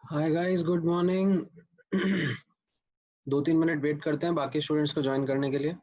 हाय guys, good morning. 2-3 minute wait करते हैं बाकी स्टूडेंट्स को ज्वाइन करने के लिए।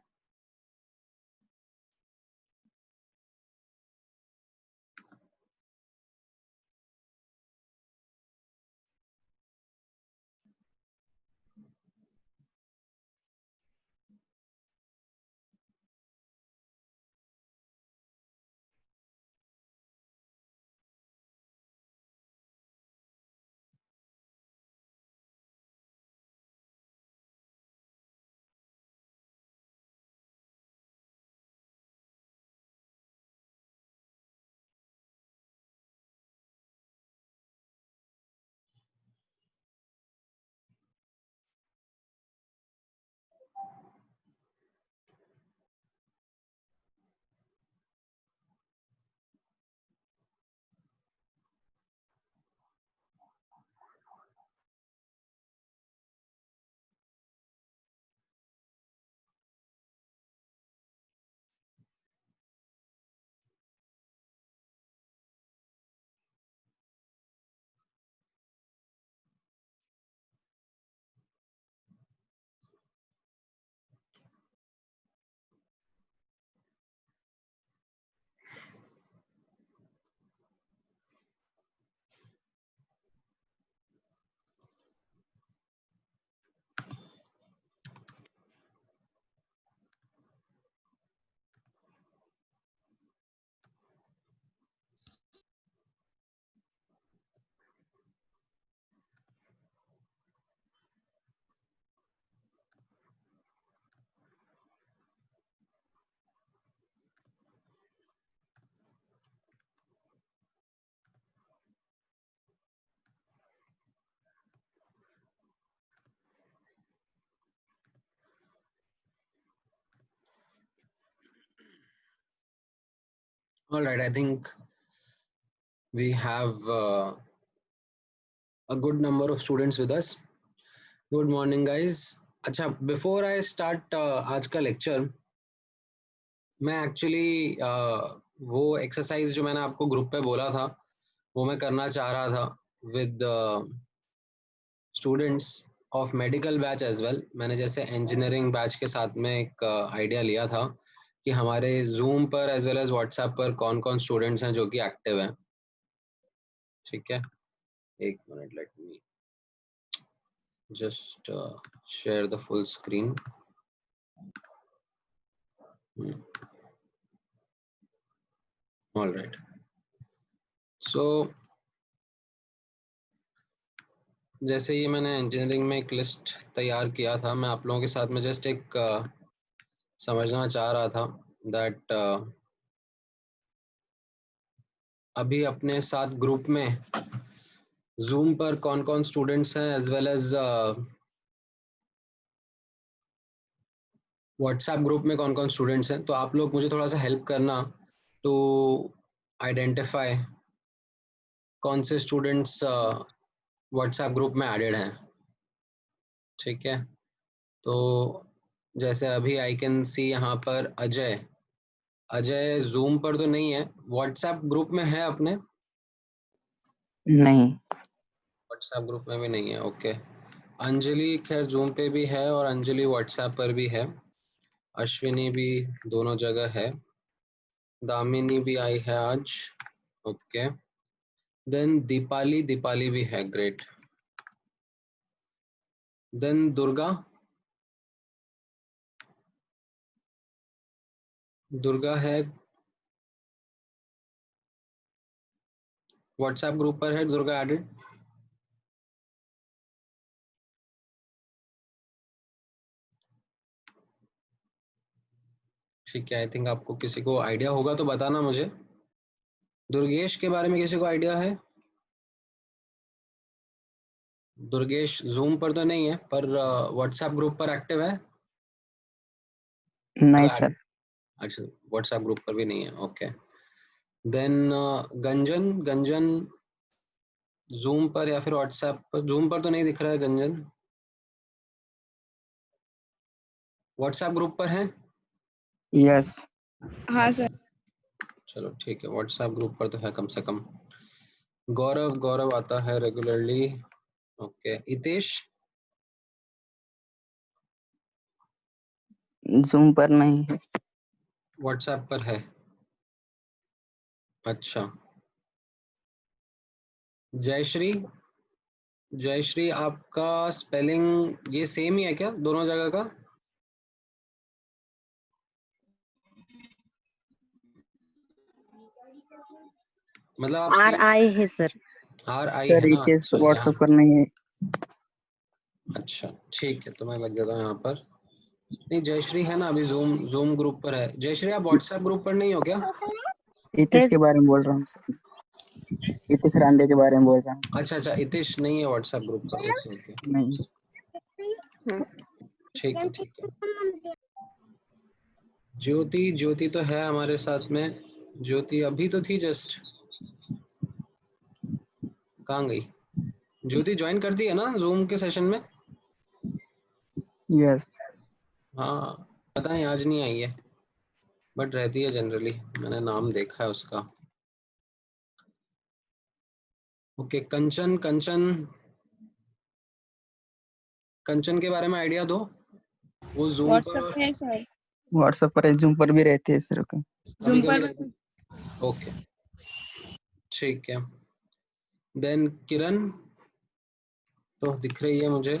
All right, I think we have a good number of students with us. Good morning, guys. अच्छा, before I start आज का lecture, मैं एक्चुअली वो एक्सरसाइज जो मैंने आपको ग्रुप पे बोला था वो मैं करना चाह रहा था with students of medical batch as well. मैंने जैसे इंजीनियरिंग बैच के साथ में एक आइडिया लिया था कि हमारे जूम पर एज वेल एज व्हाट्सएप पर कौन कौन स्टूडेंट्स हैं जो कि एक्टिव हैं। ठीक है, एक minute, let me just share the full screen. All right, so जैसे ही मैंने इंजीनियरिंग में एक लिस्ट तैयार किया था, मैं आप लोगों के साथ में जस्ट एक समझना चाह रहा था दैट अभी अपने साथ ग्रुप में जूम पर कौन कौन स्टूडेंट्स हैं as well as WhatsApp group में कौन कौन स्टूडेंट्स हैं। तो आप लोग मुझे थोड़ा सा हेल्प करना टू आइडेंटिफाई कौन से स्टूडेंट्स व्हाट्सएप ग्रुप में एडेड हैं। ठीक है, तो जैसे अभी आई कैन सी यहाँ पर अजय अजय जूम पर तो नहीं है, व्हाट्सएप ग्रुप में है अपने? नहीं, व्हाट्सएप ग्रुप में भी नहीं है। ओके, अंजलि खैर जूम पे भी है और अंजलि व्हाट्सएप पर भी है। अश्विनी भी दोनों जगह है। दामिनी भी आई है आज। ओके, देन दीपाली भी है। ग्रेट। देन दुर्गा है, व्हाट्सएप ग्रुप पर है दुर्गा एडेड। ठीक है, आई थिंक आपको किसी को आइडिया होगा तो बताना मुझे। दुर्गेश के बारे में किसी को आइडिया है? दुर्गेश जूम पर तो नहीं है पर व्हाट्सएप ग्रुप पर एक्टिव है। नहीं सर। अच्छा, व्हाट्सएप ग्रुप पर भी नहीं है। ओके, देन गंजन जूम पर या फिर व्हाट्सएप पर? जूम पर तो नहीं दिख रहा है गंजन। व्हाट्सएप ग्रुप पर है? यस। हाँ सर। चलो ठीक है, व्हाट्सएप ग्रुप पर तो है कम से कम। गौरव आता है रेगुलरली। ओके, हितेश? जूम पर नहीं है। व्हाट्सएप पर है। अच्छा, जयश्री? जयश्री, आपका स्पेलिंग ये सेम ही है क्या दोनों जगह का? मतलब आप RI है सर। RI सर है ना? रितेश अच्छा, व्हाट्सएप यहाँ। पर नहीं है। अच्छा ठीक है, तो मैं लग देता हूँ यहाँ पर। नहीं, जयश्री है ना, अभी जूम जूम ग्रुप पर है। जयश्री, आप व्हाट्सएप ग्रुप पर नहीं हो क्या? रितेश के बारे में बोल रहा हूँ। रितेश रांडे के बारे में बोल रहा हूँ। अच्छा अच्छा, हितेश नहीं है व्हाट्सएप ग्रुप पर। ओके ओके, नहीं। ठीक है ठीक है। ज्योति, ज्योति तो है हमारे साथ में। ज्योति अभी तो थी जस्ट, कहाँ गई? ज्योति ज्वाइन कर दी है ना जूम के सेशन में? यस। हाँ, पता नहीं आज नहीं आई है, बट रहती है जनरली, मैंने नाम देखा है उसका। ओके, कंचन, कंचन, कंचन के बारे में आइडिया दो। वो जूम व्हाट्सएप पर, पे है सर। व्हाट्सएप पर है, जूम पर भी रहते हैं सर। ओके। कभी जूम कभी पर रहती। ओके, ठीक है। देन किरण तो दिख रही है मुझे।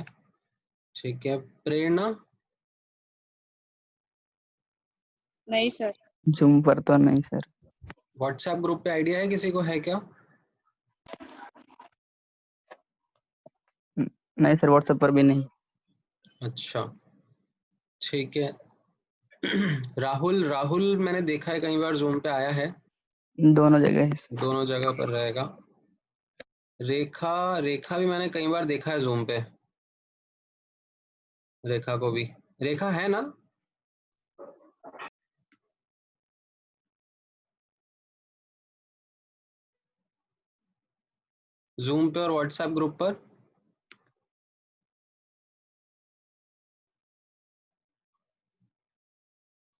ठीक है, प्रेरणा? नहीं सर। जूम पर तो नहीं सर। व्हाट्सएप ग्रुप पे आइडिया है किसी को, है क्या? नहीं सर, व्हाट्सएप पर भी नहीं। अच्छा ठीक है। राहुल, राहुल मैंने देखा है कई बार जूम पे आया है। दोनों जगह है सर। दोनों जगह पर रहेगा। रेखा, रेखा भी मैंने कई बार देखा है जूम पे। रेखा को भी, रेखा है ना? जूम पे और व्हाट्सएप ग्रुप पर?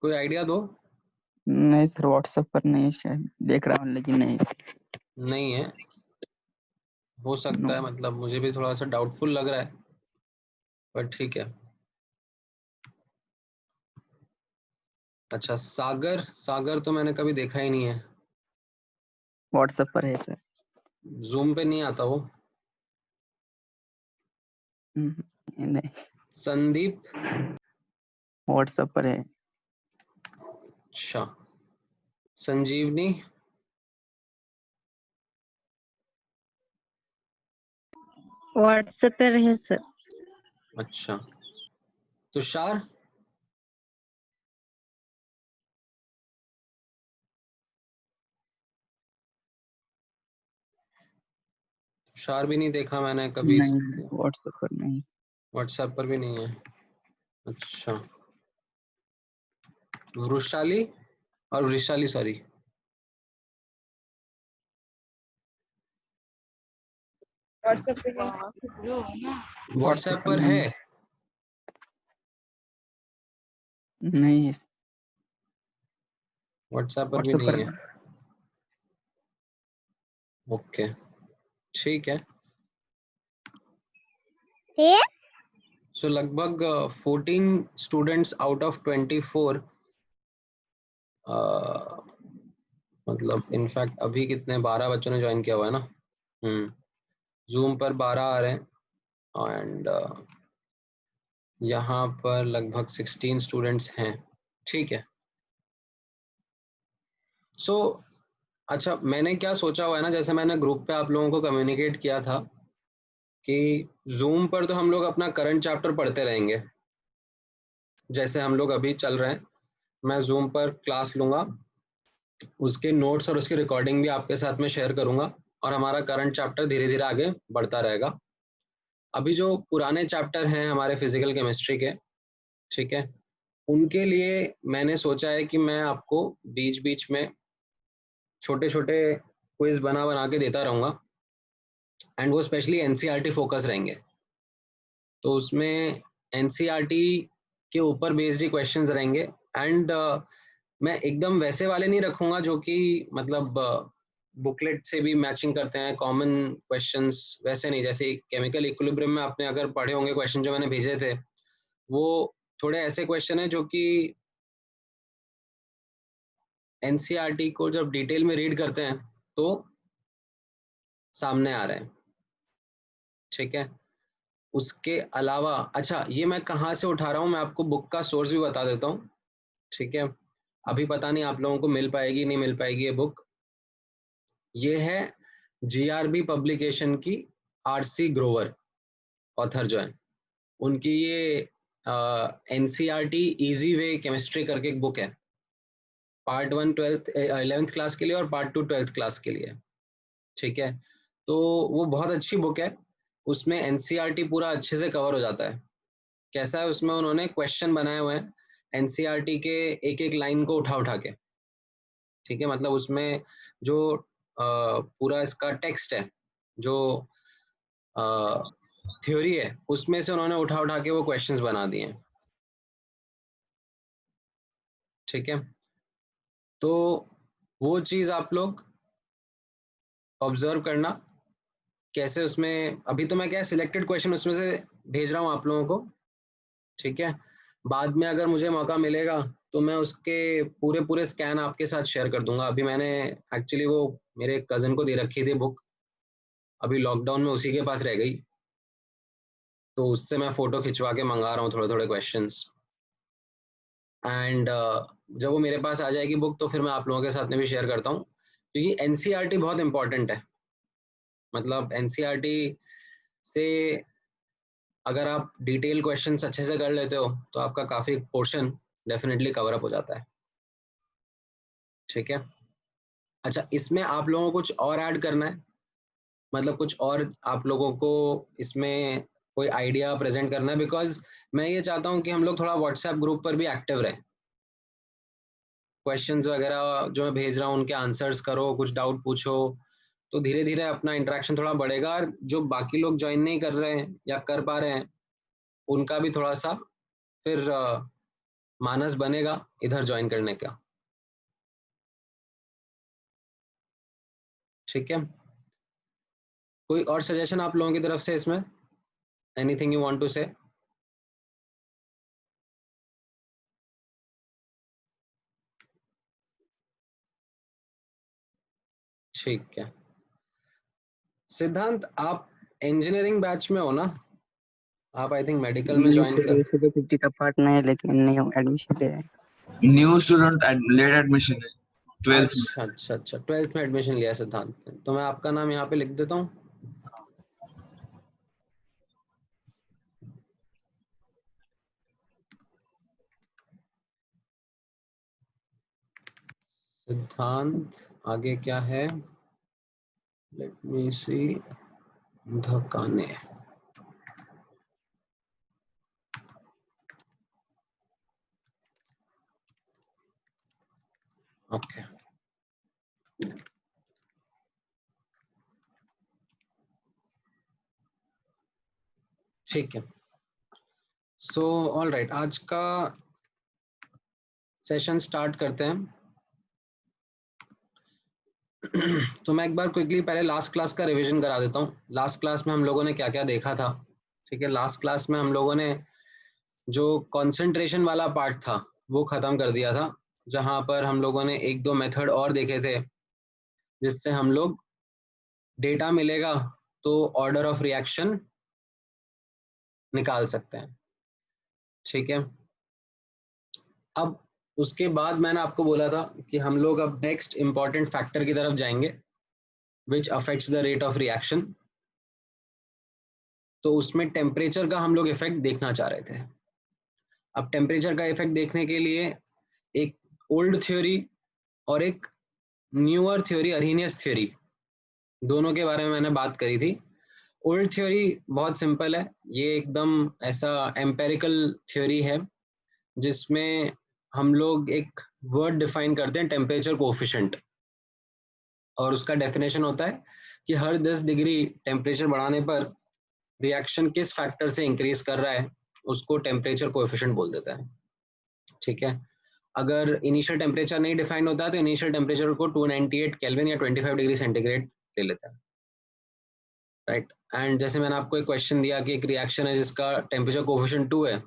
कोई आइडिया दो। नहीं सर, व्हाट्सएप पर नहीं है शायद, देख रहा हूँ लेकिन नहीं। नहीं है, हो सकता है, मतलब मुझे भी थोड़ा सा डाउटफुल लग रहा है, पर ठीक है। अच्छा, सागर, सागर तो मैंने कभी देखा ही नहीं है। व्हाट्सएप पर है सर। जूम पे नहीं आता वो। नहीं, संदीप? व्हाट्सएप पर है। अच्छा, संजीवनी? व्हाट्सएप पर है सर। अच्छा, तुषार? तुषार भी नहीं देखा मैंने कभी नहीं, इसको। व्हाट्सएप पर नहीं। व्हाट्सएप पर भी नहीं है। अच्छा, वृशाली और वृशाली, सॉरी। व्हाट्सएप पे है। व्हाट्सएप पर पर नहीं। है? नहीं है। व्हाट्सएप पर भी व्हाट्सएप नहीं पर है। ओके, ठीक है। सो लगभग 14 स्टूडेंट्स आउट ऑफ 24, मतलब इनफैक्ट अभी कितने 12 बच्चों ने ज्वाइन किया हुआ है ना। जूम पर 12 आ रहे हैं, एंड यहाँ पर लगभग 16 स्टूडेंट्स हैं। ठीक है। सो अच्छा, मैंने क्या सोचा हुआ है ना, जैसे मैंने ग्रुप पे आप लोगों को कम्युनिकेट किया था कि जूम पर तो हम लोग अपना करंट चैप्टर पढ़ते रहेंगे, जैसे हम लोग अभी चल रहे हैं। मैं जूम पर क्लास लूंगा, उसके नोट्स और उसकी रिकॉर्डिंग भी आपके साथ में शेयर करूंगा, और हमारा करंट चैप्टर धीरे धीरे आगे बढ़ता रहेगा। अभी जो पुराने चैप्टर हैं हमारे फिजिकल केमिस्ट्री के, ठीक है, उनके लिए मैंने सोचा है कि मैं आपको बीच बीच में छोटे छोटे क्विज बना बना के देता रहूंगा, एंड वो स्पेशली एनसीईआरटी फोकस रहेंगे। तो उसमें एनसीईआरटी के ऊपर बेस्ड ही क्वेश्चंस रहेंगे, एंड मैं एकदम वैसे वाले नहीं रखूंगा जो कि मतलब बुकलेट से भी मैचिंग करते हैं, कॉमन क्वेश्चंस वैसे नहीं, जैसे केमिकल इक्विलिब्रियम में आपने अगर पढ़े होंगे क्वेश्चन जो मैंने भेजे थे, वो थोड़े ऐसे क्वेश्चन है जो कि एनसीईआरटी को जब डिटेल में रीड करते हैं तो सामने आ रहे हैं, ठीक है। उसके अलावा अच्छा, ये मैं कहाँ से उठा रहा हूँ, मैं आपको बुक का सोर्स भी बता देता हूँ, ठीक है। अभी पता नहीं आप लोगों को मिल पाएगी नहीं मिल पाएगी ये बुक। ये है जीआरबी पब्लिकेशन की, आरसी ग्रोवर ऑथर जो है, उनकी ये एनसीईआरटी इजी वे केमिस्ट्री करके एक बुक है। पार्ट 1 11th क्लास के लिए और पार्ट 2 12th क्लास के लिए, ठीक है। तो वो बहुत अच्छी बुक है, उसमें एनसीईआरटी पूरा अच्छे से कवर हो जाता है। कैसा है, उसमें उन्होंने क्वेश्चन बनाए हुए हैं एनसीईआरटी के एक एक लाइन को उठा उठा के, ठीक है। मतलब उसमें जो पूरा इसका टेक्स्ट है, जो थ्योरी है, उसमें से उन्होंने उठा उठा के वो क्वेश्चंस बना दिए हैं, ठीक है। तो वो चीज आप लोग ऑब्जर्व करना कैसे उसमें, अभी तो मैं क्या सिलेक्टेड क्वेश्चन उसमें से भेज रहा हूँ आप लोगों को, ठीक है। बाद में अगर मुझे मौका मिलेगा तो मैं उसके पूरे पूरे स्कैन आपके साथ शेयर कर दूंगा। अभी मैंने एक्चुअली वो मेरे कजन को दे रखी थी बुक, अभी लॉकडाउन में उसी के पास रह गई, तो उससे मैं फोटो खिंचवा के मंगा रहा हूँ थोड़े थोड़े क्वेश्चंस। एंड जब वो मेरे पास आ जाएगी बुक तो फिर मैं आप लोगों के साथ में भी शेयर करता हूँ, क्योंकि एनसीईआरटी बहुत इंपॉर्टेंट है। मतलब एनसीईआरटी से अगर आप डिटेल क्वेश्चंस अच्छे से कर लेते हो तो आपका काफी पोर्शन डेफिनेटली कवर अप हो जाता है, ठीक है। अच्छा, इसमें आप लोगों को कुछ और ऐड करना है, मतलब कुछ और आप लोगों को इसमें कोई आइडिया प्रेजेंट करना है, बिकॉज मैं ये चाहता हूँ कि हम लोग थोड़ा व्हाट्सएप ग्रुप पर भी एक्टिव रहे। क्वेश्चंस वगैरह जो मैं भेज रहा हूँ उनके आंसर्स करो, कुछ डाउट पूछो, तो धीरे धीरे अपना इंटरेक्शन थोड़ा बढ़ेगा। और जो बाकी लोग ज्वाइन नहीं कर रहे हैं या कर पा रहे हैं, उनका भी थोड़ा सा फिर मानस बनेगा इधर ज्वाइन करने का, ठीक है। कोई और सजेशन आप लोगों की तरफ से इसमें, एनीथिंग यू वांट टू से? ठीक है। सिद्धांत, आप इंजीनियरिंग बैच में हो ना? आप आई थिंक मेडिकल में ज्वाइन कर, वैसे तो 50 का पार्ट नहीं है, लेकिन नहीं एडमिशन लिया है। न्यू स्टूडेंट, लेट एडमिशन है 12th में। अच्छा अच्छा अच्छा, 12th में एडमिशन लिया सिद्धांत ने, तो मैं आपका नाम यहाँ पे लिख देता हूँ। सिद्धांत, आगे क्या है, लेट मी सी, धकाने, ओके, ठीक है। सो ऑल राइट, आज का सेशन स्टार्ट करते हैं। तो मैं एक बार क्विकली पहले लास्ट क्लास का रिवीजन करा देता हूँ। लास्ट क्लास में हम लोगों ने क्या क्या देखा था, ठीक है। लास्ट क्लास में हम लोगों ने जो कंसंट्रेशन वाला पार्ट था वो खत्म कर दिया था, जहां पर हम लोगों ने एक दो मेथड और देखे थे जिससे हम लोग डेटा मिलेगा तो ऑर्डर ऑफ रिएक्शन निकाल सकते हैं, ठीक है। अब उसके बाद मैंने आपको बोला था कि हम लोग अब नेक्स्ट इंपॉर्टेंट फैक्टर की तरफ जाएंगे which affects the rate of reaction. तो उसमें टेम्परेचर का हम लोग इफेक्ट देखना चाह रहे थे। अब टेम्परेचर का इफेक्ट देखने के लिए एक ओल्ड थ्योरी और एक न्यूअर थ्योरी, अरहेनियस थ्योरी, दोनों के बारे में मैंने बात करी थी। ओल्ड थ्योरी बहुत सिंपल है, ये एकदम ऐसा एम्पेरिकल थ्योरी है जिसमें हम लोग एक वर्ड डिफाइन करते हैं, टेम्परेचर कोएफिशिएंट, और उसका डेफिनेशन होता है कि हर 10 डिग्री टेम्परेचर बढ़ाने पर रिएक्शन किस फैक्टर से इंक्रीज कर रहा है, उसको टेम्परेचर कोएफिशिएंट बोल देता है, ठीक है। अगर इनिशियल टेम्परेचर नहीं डिफाइन होता है तो इनिशियल टेम्परेचर को 298 केल्विन या 25 डिग्री सेंटीग्रेड ले लेता है, राइट। एंड जैसे मैंने आपको एक क्वेश्चन दिया कि एक रिएक्शन है जिसका टेम्परेचर कोफिशिएंट 2 है,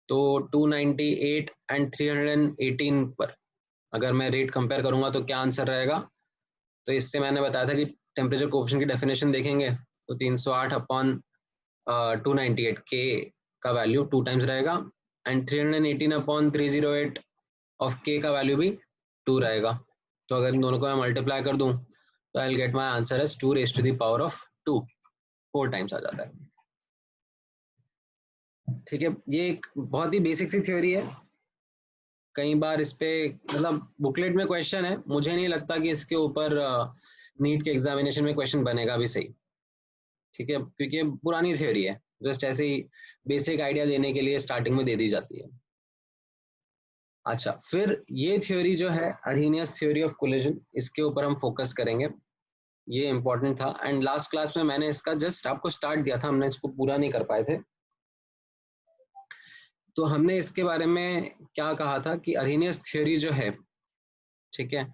तो 298 एंड 318 पर अगर मैं रेट कंपेयर करूंगा तो क्या आंसर रहेगा। तो इससे मैंने बताया था कि टेम्परेचर कोफिशिएंट की डेफिनेशन देखेंगे तो 308 अपॉन 298 के का वैल्यू 2 टाइम्स रहेगा एंड 318 अपॉन 308 ऑफ के का वैल्यू भी 2 रहेगा। तो अगर इन दोनों को मैं मल्टीप्लाई कर दूं तो I will get my answer as 2 raise to the power of 2, 4 times आ जाता है। ठीक है, ये एक बहुत ही बेसिक सी थ्योरी है। कई बार इस पे मतलब बुकलेट में क्वेश्चन है, मुझे नहीं लगता कि इसके ऊपर नीट के एग्जामिनेशन में क्वेश्चन बनेगा भी सही। ठीक है, क्योंकि पुरानी थ्योरी है, जस्ट ऐसे ही बेसिक आइडिया देने के लिए स्टार्टिंग में दे दी जाती है। अच्छा, फिर ये थ्योरी जो है अर्हीनियस थ्योरी ऑफ कोलिजन, इसके ऊपर हम फोकस करेंगे, ये इंपॉर्टेंट था। एंड लास्ट क्लास में मैंने इसका जस्ट आपको स्टार्ट दिया था, हमने इसको पूरा नहीं कर पाए थे। तो हमने इसके बारे में क्या कहा था कि अर्हीनियस थ्योरी जो है, ठीक है,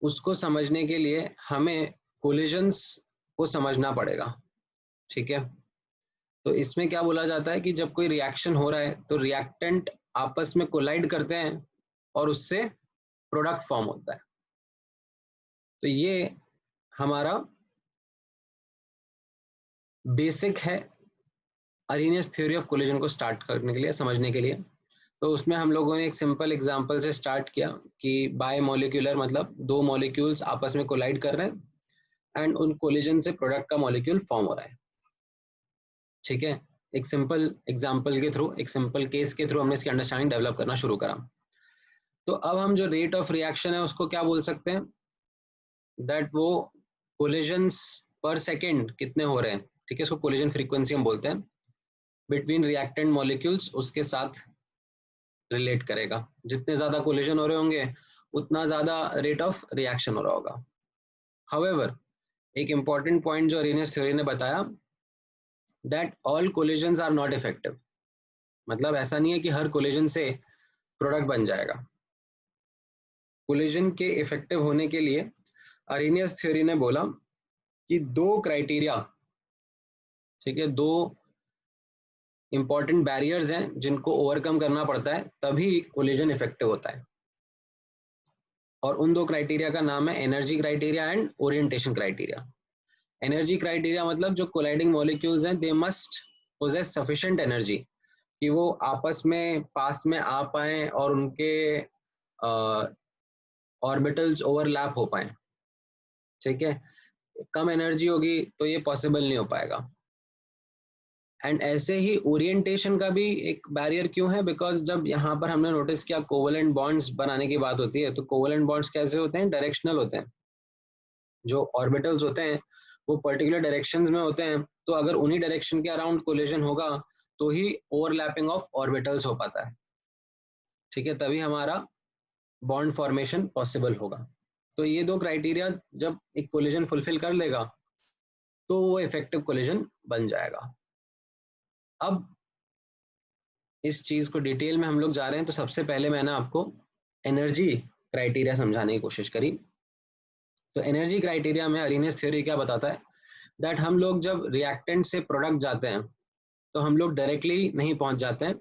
उसको समझने के लिए हमें कोलिजन्स को समझना पड़ेगा। ठीक है, तो इसमें क्या बोला जाता है कि जब कोई रिएक्शन हो रहा है तो रिएक्टेंट आपस में कोलाइड करते हैं और उससे प्रोडक्ट फॉर्म होता है। तो ये हमारा बेसिक है अर्हीनियस थ्योरी ऑफ कोलिजन को स्टार्ट करने के लिए, समझने के लिए। तो उसमें हम लोगों ने एक सिंपल एग्जांपल से स्टार्ट किया कि बायमोलिक्यूलर मतलब दो मॉलिक्यूल्स आपस में कोलाइड कर रहे हैं एंड उन कोलिजन से प्रोडक्ट का मॉलिक्यूल फॉर्म हो रहा है। ठीक है, एक सिंपल एग्जांपल के थ्रू, एक सिंपल केस के थ्रू हमने इसकी अंडरस्टैंडिंग डेवलप करना शुरू करा। तो अब हम जो रेट ऑफ रिएक्शन है उसको क्या बोल सकते हैं, दैट वो कोलिजन्स पर सेकेंड कितने हो रहे हैं। ठीक है, इसको कोलिजन फ्रीक्वेंसी हम बोलते हैं बिटवीन रिएक्टेंट मॉलिक्यूल्स, उसके साथ रिलेट करेगा। जितने ज्यादा कोलिजन हो रहे होंगे उतना ज्यादा रेट ऑफ रिएक्शन हो रहा होगा। हाउएवर, एक इंपॉर्टेंट पॉइंट जो अर्हीनियस थ्योरी ने बताया, that all collisions are not effective. मतलब ऐसा नहीं है कि हर कोलिजन से प्रोडक्ट बन जाएगा। कोलिजन के इफेक्टिव होने के लिए अर्हीनियस थ्योरी ने बोला कि दो क्राइटेरिया, ठीक है, दो इंपॉर्टेंट बैरियर्स हैं जिनको ओवरकम करना पड़ता है तभी कोलिजन इफेक्टिव होता है। और उन दो क्राइटेरिया का नाम है energy criteria and orientation criteria. Energy criteria मतलब जो कोलाइडिंग मॉलिक्यूल्स हैं they must possess sufficient energy कि वो आपस में पास में आ पाए और उनके ऑर्बिटल्स ओवरलैप हो पाए। ठीक है, कम एनर्जी होगी तो ये पॉसिबल नहीं हो पाएगा। एंड ऐसे ही ओरिएंटेशन का भी एक बैरियर क्यों है, बिकॉज जब यहाँ पर हमने नोटिस किया कोवेलेंट बॉन्ड्स बनाने की बात होती है तो कोवेलेंट बॉन्ड्स कैसे होते हैं, डायरेक्शनल होते हैं। जो ऑर्बिटल्स होते हैं वो पर्टिकुलर डायरेक्शंस में होते हैं, तो अगर उन्हीं डायरेक्शन के अराउंड कोलिजन होगा तो ही ओवरलैपिंग ऑफ ऑर्बिटल्स हो पाता है। ठीक है, तभी हमारा बॉन्ड फॉर्मेशन पॉसिबल होगा। तो ये दो क्राइटेरिया जब एक कोलिजन फुलफिल कर लेगा तो वो इफेक्टिव कोलिजन बन जाएगा। अब इस चीज को डिटेल में हम लोग जा रहे हैं, तो सबसे पहले मैंने आपको एनर्जी क्राइटेरिया समझाने की कोशिश करी। तो एनर्जी क्राइटेरिया में अर्हीनियस थ्योरी क्या बताता है, दैट हम लोग जब रिएक्टेंट से प्रोडक्ट जाते हैं तो हम लोग डायरेक्टली नहीं पहुंच जाते हैं,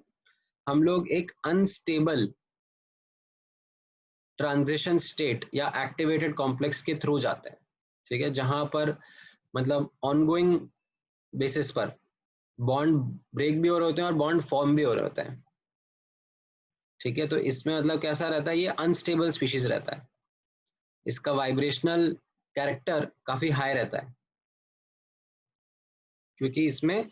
हम लोग एक अनस्टेबल ट्रांजिशन स्टेट या एक्टिवेटेड कॉम्प्लेक्स के थ्रू जाते हैं। ठीक है, जहां पर मतलब ऑनगोइंग बेसिस पर बॉन्ड ब्रेक भी हो रहे होते हैं और बॉन्ड फॉर्म भी हो रहे होते हैं। ठीक है, तो इसमें मतलब कैसा रहता है, ये अनस्टेबल स्पीशीज रहता है, इसका वाइब्रेशनल कैरेक्टर काफी हाई रहता है क्योंकि इसमें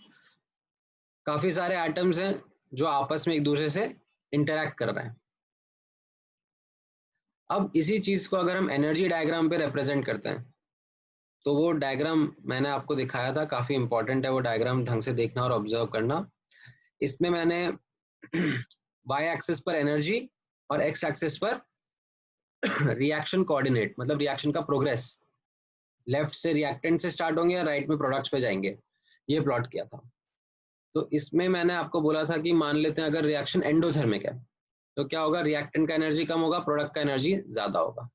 काफी सारे एटम्स हैं जो आपस में एक दूसरे से इंटरैक्ट कर रहे हैं। अब इसी चीज को अगर हम एनर्जी डायग्राम पे रिप्रेजेंट करते हैं तो वो डायग्राम मैंने आपको दिखाया था, काफी इंपॉर्टेंट है वो डायग्राम, ढंग से देखना और ऑब्जर्व करना। इसमें मैंने वाई एक्सिस पर एनर्जी और एक्स एक्सिस पर रिएक्शन कोऑर्डिनेट मतलब रिएक्शन का प्रोग्रेस, लेफ्ट से रिएक्टेंट से स्टार्ट होंगे या राइट में प्रोडक्ट्स पे जाएंगे, ये प्लॉट किया था। तो इसमें मैंने आपको बोला था कि मान लेते हैं अगर रिएक्शन एंडोथर्मिक है, तो क्या होगा, रिएक्टेंट का एनर्जी कम होगा, प्रोडक्ट का एनर्जी ज्यादा होगा।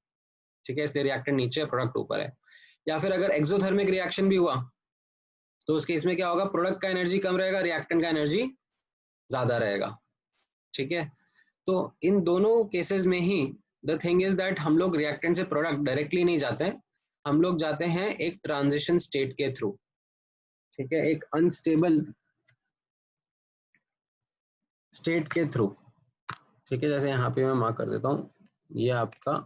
ठीक है, इसलिए रिएक्टेंट नीचे है, प्रोडक्ट ऊपर है। या फिर अगर एक्सोथर्मिक रिएक्शन भी हुआ तो उस केस में क्या होगा, प्रोडक्ट का एनर्जी कम रहेगा, रिएक्टेंट का एनर्जी ज्यादा रहेगा। ठीक है, तो इन दोनों केसेस में ही द थिंग इज दैट हम लोग रिएक्टेंट से प्रोडक्ट डायरेक्टली नहीं जाते हैं, हम लोग जाते हैं एक ट्रांजिशन स्टेट के थ्रू। ठीक है, एक अनस्टेबल स्टेट के थ्रू। ठीक है, जैसे यहाँ पे मैं मार्क कर देता हूँ, ये आपका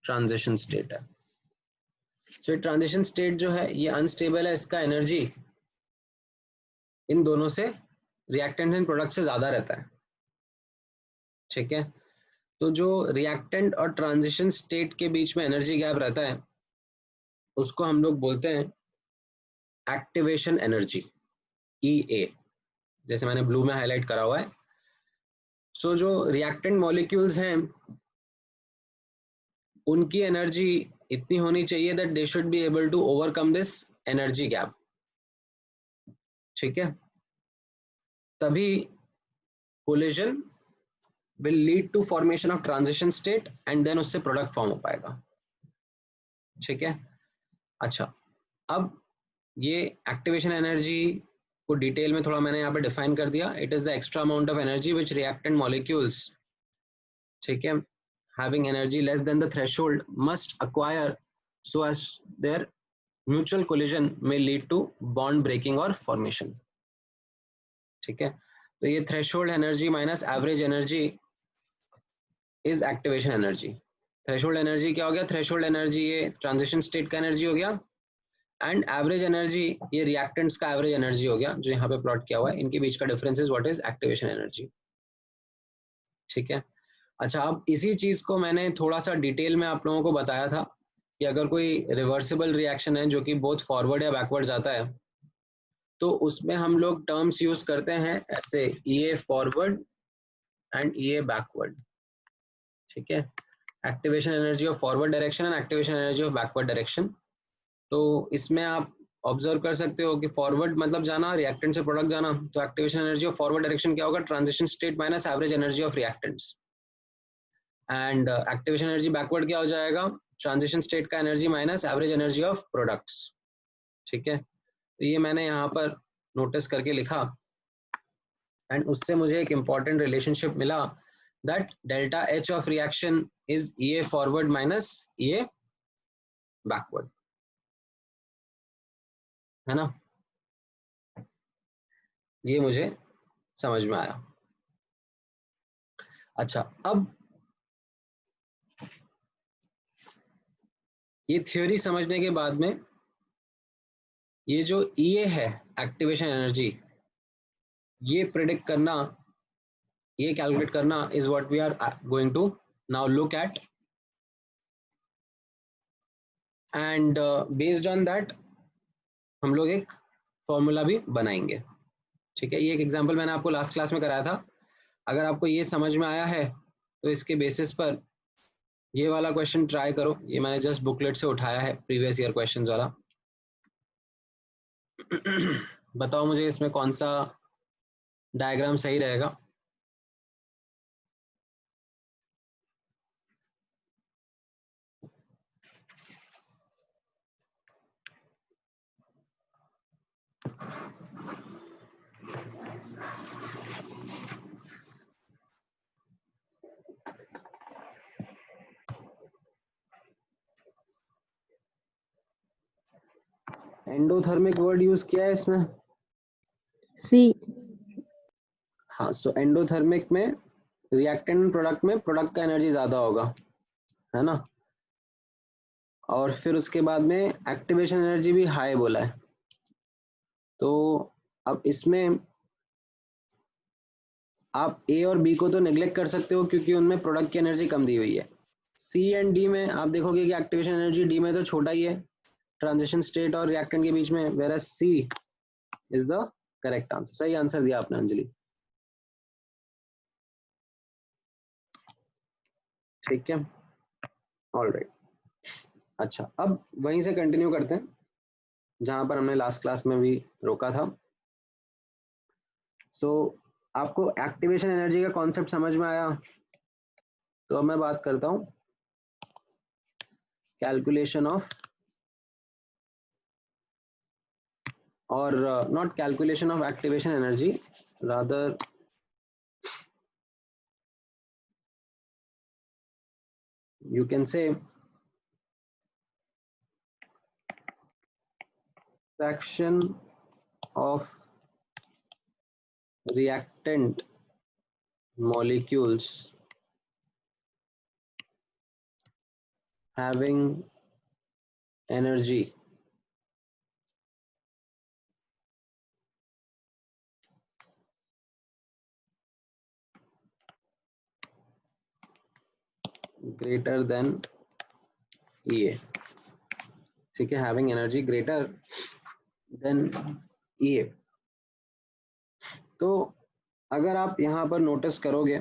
ट्रांजिशन स्टेट है। तो ट्रांजिशन स्टेट जो है ये अनस्टेबल है, इसका एनर्जी इन दोनों से, रिएक्टेंट एंड प्रोडक्ट से ज्यादा रहता है। ठीक है, तो जो रिएक्टेंट और ट्रांजिशन स्टेट के बीच में एनर्जी गैप रहता है उसको हम लोग बोलते हैं एक्टिवेशन एनर्जी, EA, जैसे मैंने ब्लू में हाईलाइट करा हुआ है। सो जो रिएक्टेंट मॉलिक्यूल्स हैं उनकी एनर्जी इतनी होनी चाहिए that they should be able to overcome this energy gap. ठीक है, तभी collision will lead to formation of transition state and then उससे प्रोडक्ट फॉर्म हो पाएगा। ठीक है, अच्छा, अब ये एक्टिवेशन एनर्जी को डिटेल में थोड़ा मैंने यहाँ पे डिफाइन कर दिया। It is the extra amount of energy which reactant molecules, ठीक है, having energy less than the threshold must acquire so as their mutual collision may lead to bond breaking or formation। ठीक है, तो ये threshold energy minus average energy is activation energy. Threshold energy क्या हो गया, threshold energy ये transition state का energy हो गया, एंड एवरेज एनर्जी ये रिएक्टेंट्स का एवरेज एनर्जी हो गया, जो यहाँ पे प्लॉट किया हुआ है। इनके बीच का difference is what is activation energy. ठीक है, अच्छा, अब इसी चीज को मैंने थोड़ा सा डिटेल में आप लोगों को बताया था कि अगर कोई रिवर्सिबल रिएक्शन है जो कि बहुत फॉरवर्ड या बैकवर्ड जाता है तो उसमें हम लोग टर्म्स यूज करते हैं ऐसे, EA forward and EA backward. ठीक है, activation energy of forward direction and activation energy of backward direction. तो इसमें आप ऑब्जर्व कर सकते हो कि फॉरवर्ड मतलब जाना, रिएक्टेंट से प्रोडक्ट जाना, तो activation energy of forward direction क्या होगा, transition state minus average energy of reactants. And activation energy backward क्या हो जाएगा, ट्रांजिशन स्टेट का energy minus average energy of products. ठीक है, तो ये मैंने यहाँ पर नोटिस करके लिखा, एंड उससे मुझे एक इंपॉर्टेंट रिलेशनशिप मिला that delta H of reaction is EA forward minus EA backward, है ना। ये मुझे समझ में आया। अच्छा, अब ये थ्योरी समझने के बाद में ये जो EA है एक्टिवेशन एनर्जी, ये प्रेडिक्ट करना, ये कैलकुलेट करना is what we are going to now look at, and based on that हम लोग एक फॉर्मूला भी बनाएंगे। ठीक है, ये एक एग्जांपल मैंने आपको लास्ट क्लास में कराया था। अगर आपको ये समझ में आया है तो इसके बेसिस पर ये वाला क्वेश्चन ट्राई करो। ये मैंने जस्ट बुकलेट से उठाया है, प्रीवियस ईयर क्वेश्चंस वाला। बताओ मुझे इसमें कौन सा डायग्राम सही रहेगा। एंडोथर्मिक वर्ड यूज किया है इसमें, सी। हाँ। सो एंडोथर्मिक में रिएक्टेंट प्रोडक्ट में प्रोडक्ट का एनर्जी ज्यादा होगा, है ना। और फिर उसके बाद में एक्टिवेशन एनर्जी भी हाई बोला है। तो अब इसमें आप A और B को तो नेग्लेक्ट कर सकते हो क्योंकि उनमें प्रोडक्ट की एनर्जी कम दी हुई है। C एंड D में आप देखोगे कि एक्टिवेशन एनर्जी D में तो छोटा ही है ट्रांजिशन स्टेट और रिएक्टेंट के बीच में, whereas C is the correct answer. सही आंसर दिया आपने अंजलि। ठीक है, ऑलराइट। अच्छा, अब वहीं से कंटिन्यू करते हैं जहां पर हमने लास्ट क्लास में भी रोका था। सो आपको एक्टिवेशन एनर्जी का कॉन्सेप्ट समझ में आया? तो अब मैं बात करता हूं कैलकुलेशन ऑफ, और not calculation of activation energy, rather you can say fraction of reactant molecules having energy greater than EA. ठीक है, having energy greater than EA. तो अगर आप यहां पर नोटिस करोगे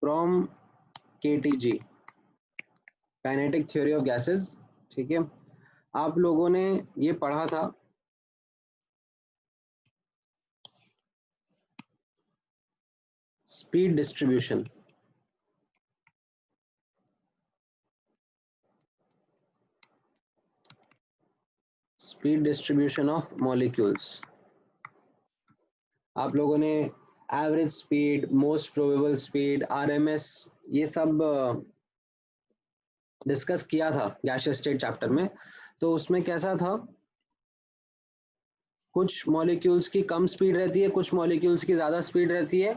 from KTG kinetic theory of gases, ठीक है, आप लोगों ने ये पढ़ा था speed distribution. Speed distribution of molecules. आप लोगों ने average speed, most probable speed, RMS, ये सब डिस्कस किया था गैसियस स्टेट चैप्टर में. तो उसमें कैसा था, कुछ मॉलिक्यूल्स की कम स्पीड रहती है, कुछ मॉलिक्यूल्स की ज्यादा स्पीड रहती है.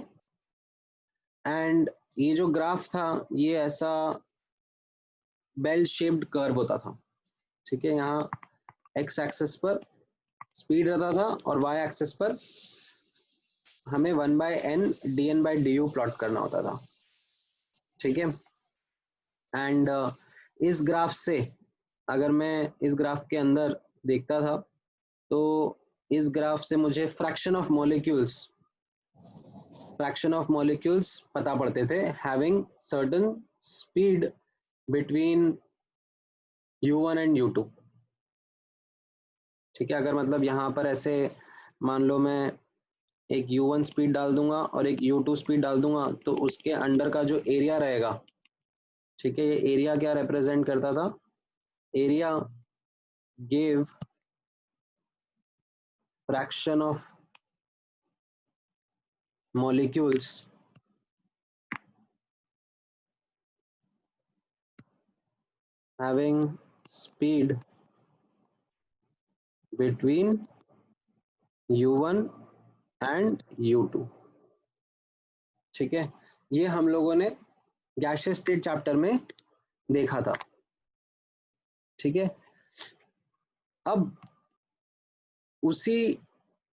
एंड ये जो ग्राफ था ये ऐसा बेल शेप्ड कर्व होता था. ठीक है, यहाँ एक्स एक्सिस पर स्पीड रहता था और वाई एक्सिस पर हमें 1/n dn/du प्लॉट करना होता था. ठीक है, एंड इस ग्राफ से अगर मैं इस ग्राफ के अंदर देखता था तो इस ग्राफ से मुझे फ्रैक्शन ऑफ मॉलिक्यूल्स पता पड़ते थे having certain speed between u1 and u2. ठीक है, अगर मतलब यहाँ पर ऐसे मान लो मैं एक u1 स्पीड डाल दूंगा और एक u2 स्पीड डाल दूंगा तो उसके अंडर का जो एरिया रहेगा, ठीक है, ये एरिया क्या रिप्रेजेंट करता था, area give fraction of molecules having speed between u1 and u2. ठीक है, ये हम लोगों ने गैसियस स्टेट चैप्टर में देखा था. ठीक है, अब उसी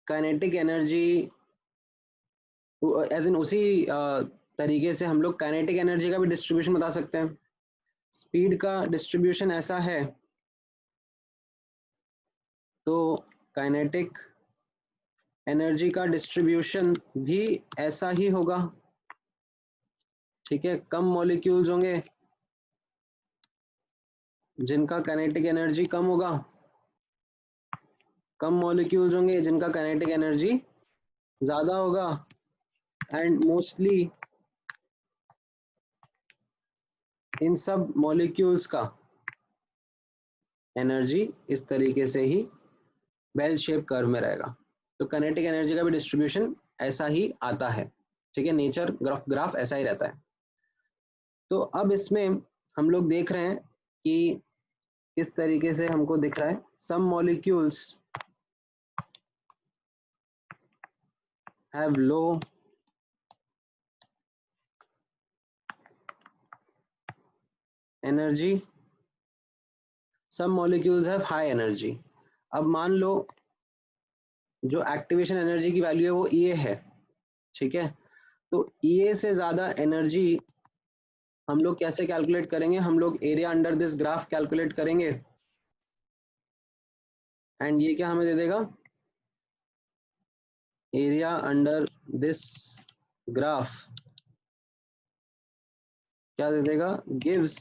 काइनेटिक एनर्जी एज इन उसी तरीके से हम लोग काइनेटिक एनर्जी का भी डिस्ट्रीब्यूशन बता सकते हैं. स्पीड का डिस्ट्रीब्यूशन ऐसा है तो काइनेटिक एनर्जी का डिस्ट्रीब्यूशन भी ऐसा ही होगा. ठीक है, कम मॉलिक्यूल्स होंगे जिनका काइनेटिक एनर्जी कम होगा, कम मॉलिक्यूल्स होंगे जिनका काइनेटिक एनर्जी ज्यादा होगा, एंड मोस्टली इन सब मॉलिक्यूल्स का एनर्जी इस तरीके से ही बेल शेप कर्व में रहेगा. तो काइनेटिक एनर्जी का भी डिस्ट्रीब्यूशन ऐसा ही आता है. ठीक है, नेचर ग्राफ ऐसा ही रहता है. तो अब इसमें हम लोग देख रहे हैं कि इस तरीके से हमको दिख रहा है some molecules have low energy, some molecules have high energy. अब मान लो जो एक्टिवेशन एनर्जी की वैल्यू है वो EA है. ठीक है, तो EA से ज्यादा एनर्जी हम लोग कैसे कैलकुलेट करेंगे, हम लोग area under this graph calculate करेंगे एंड ये क्या हमें दे देगा, एरिया अंडर दिस ग्राफ क्या दे देगा, gives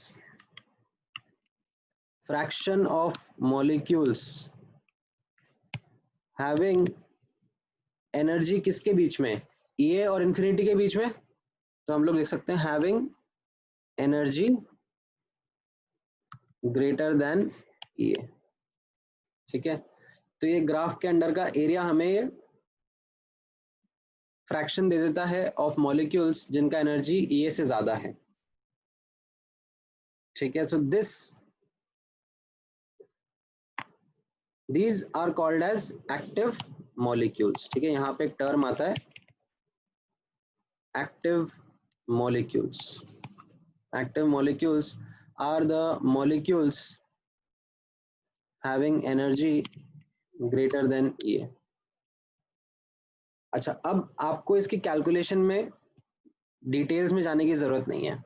fraction of molecules having energy किसके बीच में, E और इन्फिनिटी के बीच में, तो हम लोग लिख सकते हैं having energy greater then E। ठीक है, तो ये ग्राफ के अंडर का एरिया हमें ये फ्रैक्शन दे देता है ऑफ मॉलिक्यूल्स जिनका एनर्जी E से ज्यादा है। ठीक है, सो these are called as active molecules। ठीक है, यहाँ पे एक टर्म आता है active molecules। active molecules are the molecules having energy greater than E। अच्छा, अब आपको इसकी कैलकुलेशन में डिटेल्स में जाने की जरूरत नहीं है।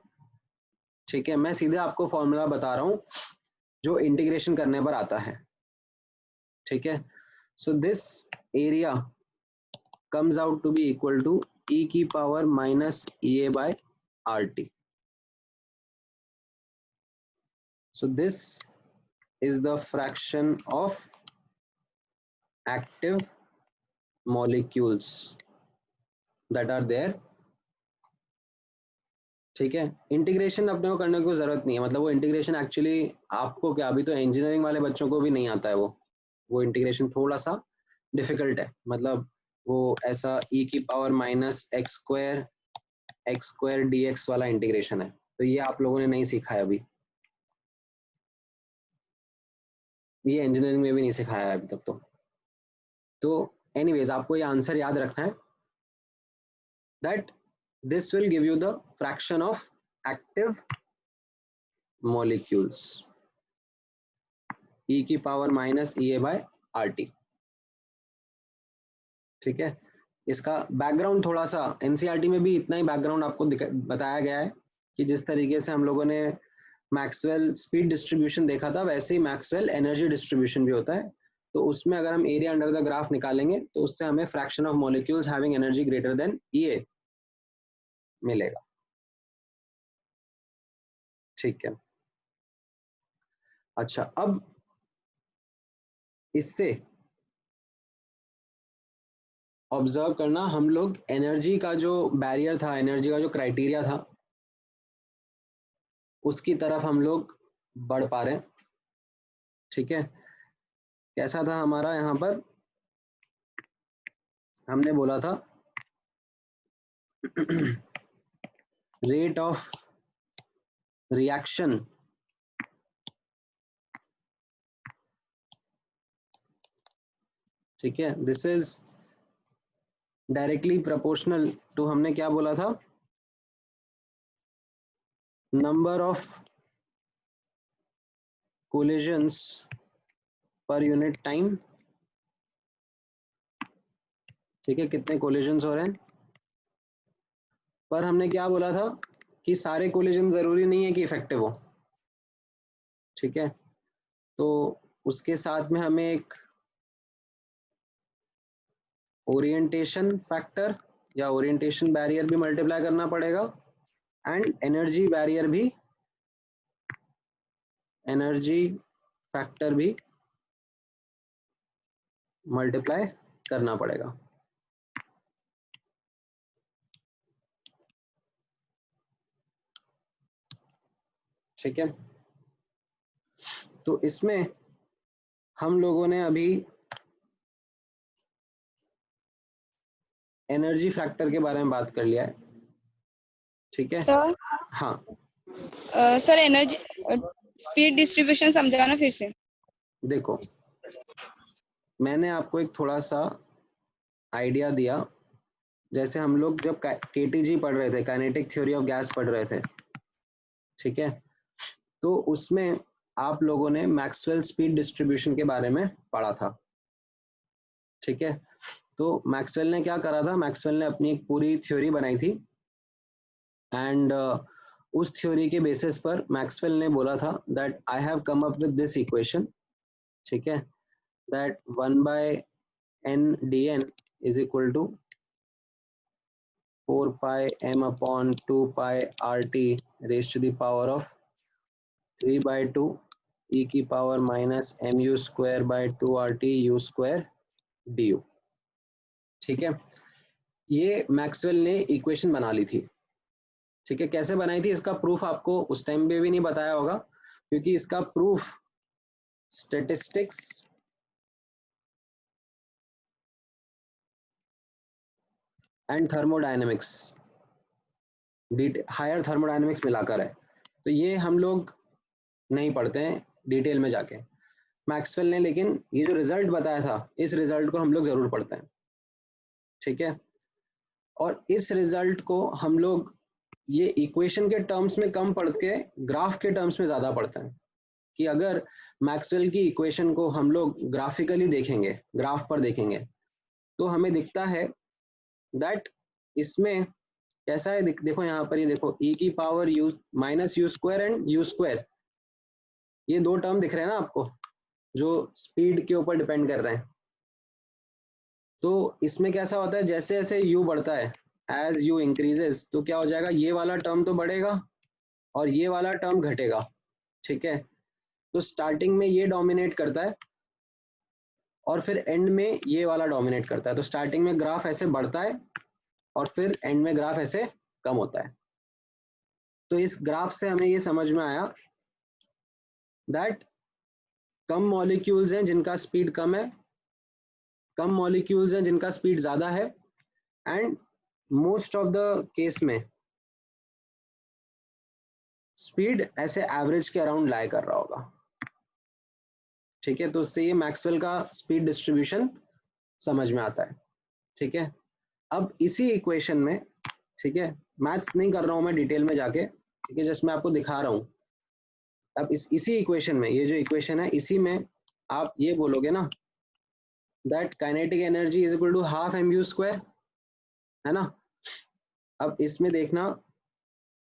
ठीक है, मैं सीधे आपको फॉर्मूला बता रहा हूं जो इंटीग्रेशन करने पर आता है। ठीक है, so this area comes out to be equal to e की power minus EA by RT। So this is the fraction of active molecules that are there। ठीक है, इंटीग्रेशन अपने को करने की जरूरत नहीं है, मतलब वो इंटीग्रेशन एक्चुअली आपको क्या, अभी तो इंजीनियरिंग वाले बच्चों को भी नहीं आता है वो इंटीग्रेशन थोड़ा सा डिफिकल्ट है। मतलब वो ऐसा e की power minus x square dx वाला इंटीग्रेशन है, तो ये आप लोगों ने नहीं सीखा है अभी, ये इंजीनियरिंग में भी नहीं सिखाया है अभी तक। तो एनीवेज आपको ये आंसर याद रखना है that this will give you the fraction of active molecules e की power minus EA by RT। ठीक है, इसका बैकग्राउंड थोड़ा सा NCERT में भी इतना ही बैकग्राउंड आपको बताया गया है कि जिस तरीके से हम लोगों ने मैक्सवेल स्पीड डिस्ट्रीब्यूशन देखा था, वैसे ही मैक्सवेल एनर्जी डिस्ट्रीब्यूशन भी होता है। तो उसमें अगर हम एरिया अंडर द ग्राफ निकालेंगे तो उससे हमें fraction of molecules having energy greater then EA मिलेगा। ठीक है, अच्छा, अब इससे ऑब्जर्व करना, हम लोग एनर्जी का जो बैरियर था, एनर्जी का जो क्राइटेरिया था, उसकी तरफ हम लोग बढ़ पा रहे हैं। ठीक है, कैसा था हमारा, यहाँ पर हमने बोला था रेट ऑफ रिएक्शन ठीक है, this is directly proportional to, हमने क्या बोला था, number of collisions per unit time. ठीक है, कितने कोलिजन्स हो रहे हैं, पर हमने क्या बोला था कि सारे कोलिजन जरूरी नहीं है कि इफेक्टिव हो। ठीक है, तो उसके साथ में हमें एक ओरिएंटेशन फैक्टर या ओरिएंटेशन बैरियर भी मल्टीप्लाई करना पड़ेगा, एंड एनर्जी बैरियर भी, एनर्जी फैक्टर भी मल्टीप्लाई करना पड़ेगा। ठीक है, तो इसमें हम लोगों ने अभी एनर्जी फैक्टर के बारे में बात कर लिया है। ठीक है, सर हाँ सर एनर्जी स्पीड डिस्ट्रीब्यूशन समझाना फिर से। देखो, मैंने आपको एक थोड़ा सा आइडिया दिया, जैसे हम लोग जब KTG पढ़ रहे थे, काइनेटिक थ्योरी ऑफ गैस पढ़ रहे थे। ठीक है, तो उसमें आप लोगों ने मैक्सवेल स्पीड डिस्ट्रीब्यूशन के बारे में पढ़ा था। ठीक है, तो मैक्सवेल ने क्या करा था, मैक्सवेल ने अपनी एक पूरी थ्योरी बनाई थी, एंड उस थ्योरी के बेसिस पर मैक्सवेल ने बोला था that I have come up with this equation. ठीक है, that 1/n dn is equal to 4 pi m upon 2 pi RT raised to the power of 3/2 e की power minus mu square by 2 RT u square du। ठीक है, ये Maxwell ने equation बना ली थी। ठीक है, कैसे बनाई थी इसका प्रूफ आपको उस टाइम पे भी नहीं बताया होगा, क्योंकि इसका proof statistics and thermodynamics, higher thermodynamics मिलाकर है, तो ये हम लोग नहीं पढ़ते हैं डिटेल में जाके। मैक्सवेल ने लेकिन ये जो रिजल्ट बताया था, इस रिजल्ट को हम लोग जरूर पढ़ते हैं। ठीक है, और इस रिजल्ट को हम लोग ये इक्वेशन के टर्म्स में कम पढ़ के ग्राफ के टर्म्स में ज्यादा पढ़ते हैं, कि अगर मैक्सवेल की इक्वेशन को हम लोग ग्राफिकली देखेंगे, ग्राफ पर देखेंगे, तो हमें दिखता है दैट इसमें कैसा है, देखो यहाँ पर, ये देखो e की power u minus you square and u square, ये दो टर्म दिख रहे हैं ना आपको, जो स्पीड के ऊपर डिपेंड कर रहे हैं। तो इसमें कैसा होता है, जैसे जैसे u बढ़ता है, एज u इंक्रीजेस, तो क्या हो जाएगा, ये वाला टर्म तो बढ़ेगा और ये वाला टर्म घटेगा। ठीक है, तो स्टार्टिंग में ये डोमिनेट करता है और फिर एंड में ये वाला डोमिनेट करता है। तो स्टार्टिंग में ग्राफ ऐसे बढ़ता है और फिर एंड में ग्राफ ऐसे कम होता है। तो इस ग्राफ से हमें ये समझ में आया दैट कम मॉलिक्यूल्स हैं जिनका स्पीड कम है, कम मॉलिक्यूल्स हैं जिनका स्पीड ज्यादा है, and most of the case में स्पीड ऐसे एवरेज के अराउंड लाई कर रहा होगा। ठीक है, तो उससे ये मैक्सवेल का स्पीड डिस्ट्रीब्यूशन समझ में आता है। ठीक है, अब इसी इक्वेशन में, ठीक है, मैथ्स नहीं कर रहा हूं मैं डिटेल में जाके, ठीक है, जस्ट मैं आपको दिखा रहा हूं। अब इसी इक्वेशन में, ये जो इक्वेशन है, इसी में आप ये बोलोगे ना that kinetic energy is equal to half mu square, है ना। अब इसमें देखना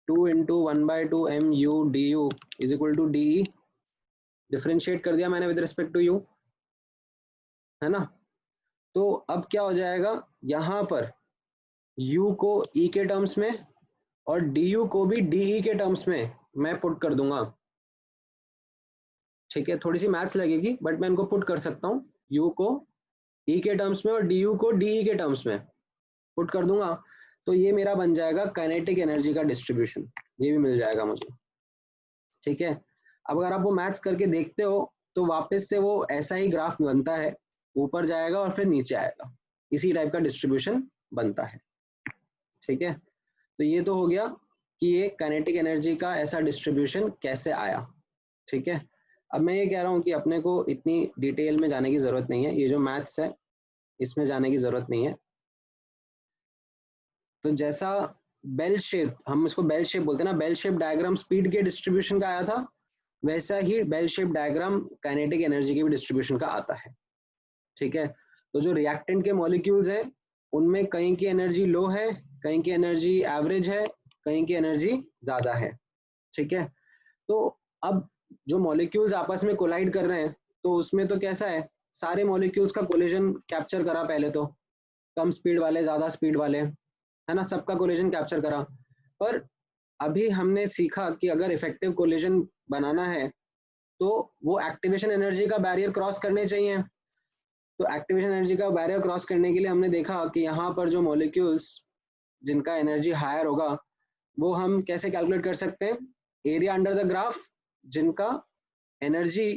2 into 1/2 mu du is equal to d, differentiate कर दिया मैंने विद रिस्पेक्ट टू यू, है ना। तो अब क्या हो जाएगा, यहां पर u को e के टर्म्स में और du को भी de के टर्म्स में मैं पुट कर दूंगा। ठीक है, थोड़ी सी मैथ्स लगेगी बट मैं इनको पुट कर सकता हूँ, u को e के टर्म्स में और du को de के टर्म्स में पुट कर दूंगा। तो ये मेरा बन जाएगा काइनेटिक एनर्जी का डिस्ट्रीब्यूशन, ये भी मिल जाएगा मुझे। ठीक है, अब अगर आप वो मैथ्स करके देखते हो तो वापस से वो ऐसा ही ग्राफ बनता है, ऊपर जाएगा और फिर नीचे आएगा, इसी टाइप का डिस्ट्रीब्यूशन बनता है। ठीक है, तो ये तो हो गया कि ये काइनेटिक एनर्जी का ऐसा डिस्ट्रीब्यूशन कैसे आया। ठीक है, अब मैं ये कह रहा हूँ कि अपने को इतनी डिटेल में जाने की जरूरत नहीं है, ये जो मैथ्स है इसमें जाने की जरूरत नहीं है। तो जैसा बेल शेप, हम इसको बेल शेप बोलते हैं ना, बेल शेप डायग्राम स्पीड के डिस्ट्रीब्यूशन का आया था, वैसा ही bell shape diagram kinetic energy के भी डिस्ट्रीब्यूशन का आता है। ठीक है, तो जो रिएक्टेंट के मॉलिक्यूल्स हैं उनमें कहीं की एनर्जी लो है, कहीं की एनर्जी एवरेज है, कहीं की एनर्जी ज्यादा है। ठीक है, तो अब जो मॉलिक्यूल्स आपस में कोलाइड कर रहे हैं, तो उसमें तो कैसा है, सारे मॉलिक्यूल्स का कोलिजन कैप्चर करा पहले तो, कम स्पीड वाले ज्यादा स्पीड वाले, है ना, सबका कोलिजन कैप्चर करा। पर अभी हमने सीखा कि अगर इफेक्टिव कोलिजन बनाना है तो वो एक्टिवेशन एनर्जी का बैरियर क्रॉस करने चाहिए। तो एक्टिवेशन एनर्जी का बैरियर क्रॉस करने के लिए हमने देखा कि यहाँ पर जो मॉलिक्यूल्स जिनका एनर्जी हायर होगा वो हम कैसे कैलकुलेट कर सकते हैं, एरिया अंडर द ग्राफ जिनका एनर्जी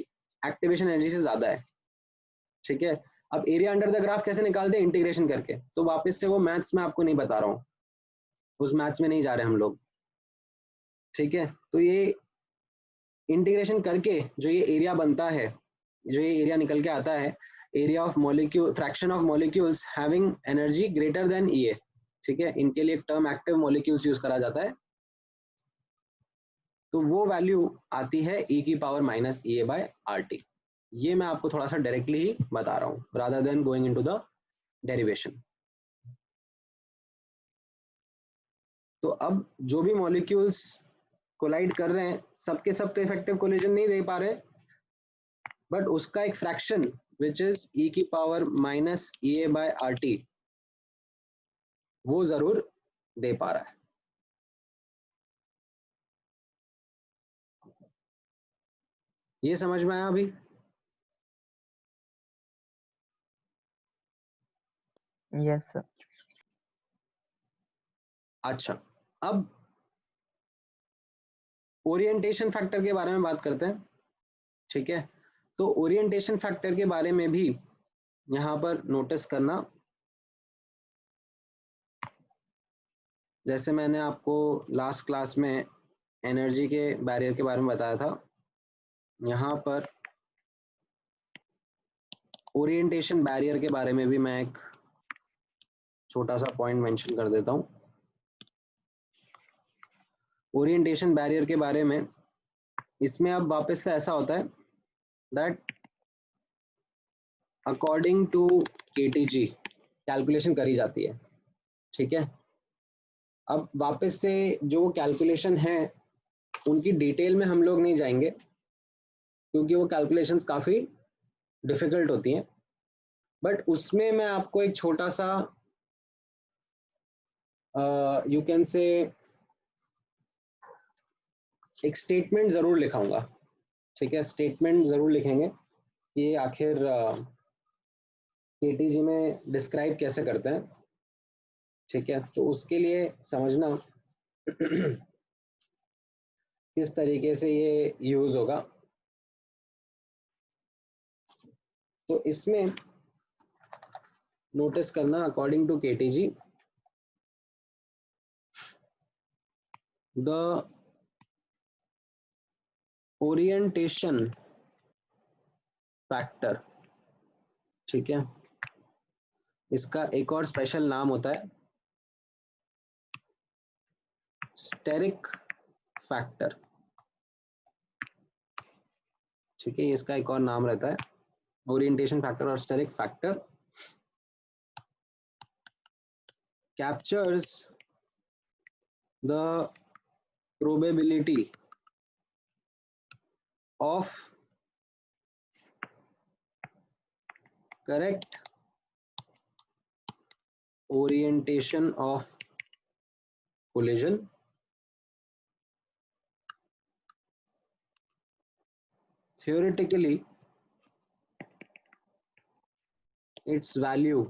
एक्टिवेशन एनर्जी से ज्यादा है। ठीक है, अब एरिया अंडर द ग्राफ कैसे निकालते हैं, इंटीग्रेशन करके। तो वापस से वो मैथ्स में आपको नहीं बता रहा हूँ, उस मैथ्स में नहीं जा रहे हम लोग। ठीक है, तो ये इंटीग्रेशन करके जो ये एरिया बनता है, जो ये एरिया निकल के आता है, area of molecule, fraction of molecules having energy greater than E. ठीक है, इनके लिए एक टर्म एक्टिव मॉलिक्यूल्स यूज करा जाता है, तो वो वैल्यू आती है e की power minus E A by R T. ये मैं आपको थोड़ा सा डायरेक्टली ही बता रहा हूँ rather than going into the derivation. तो अब जो भी मॉलिक्यूल्स कोलाइड कर रहे हैं, सबके सब तो इफेक्टिव कोलिजन नहीं दे पा रहे, बट उसका एक फ्रैक्शन विच इज e की power minus E A by R T वो जरूर दे पा रहा है। ये समझ में आया अभी? Yes, sir. अच्छा, अब ओरिएंटेशन फैक्टर के बारे में बात करते हैं। ठीक है, तो ओरिएंटेशन फैक्टर के बारे में भी यहाँ पर नोटिस करना, जैसे मैंने आपको लास्ट क्लास में एनर्जी के बैरियर के बारे में बताया था, यहाँ पर ओरिएंटेशन बैरियर के बारे में भी मैं एक छोटा सा पॉइंट मेंशन कर देता हूँ। ओरिएंटेशन बैरियर के बारे में, इसमें अब वापस से ऐसा होता है that according to KTG calculation करी जाती है। ठीक है, अब वापस से जो कैलकुलेशन है उनकी डिटेल में हम लोग नहीं जाएंगे, क्योंकि वो कैलकुलेशंस काफ़ी डिफिकल्ट होती हैं, बट उसमें मैं आपको एक छोटा सा यू कैन से एक स्टेटमेंट ज़रूर लिखाऊंगा। ठीक है, स्टेटमेंट ज़रूर लिखेंगे कि आखिर केटीजी में डिस्क्राइब कैसे करते हैं। ठीक है, तो उसके लिए समझना किस तरीके से ये यूज़ होगा। तो इसमें नोटिस करना, according to KTG the orientation factor, ठीक है, इसका एक और स्पेशल नाम होता है स्टेरिक फैक्टर। ठीक है, इसका एक और नाम रहता है ओरिएंटेशन फैक्टर और steric factor. Captures the probability of correct orientation of collision theoretically its value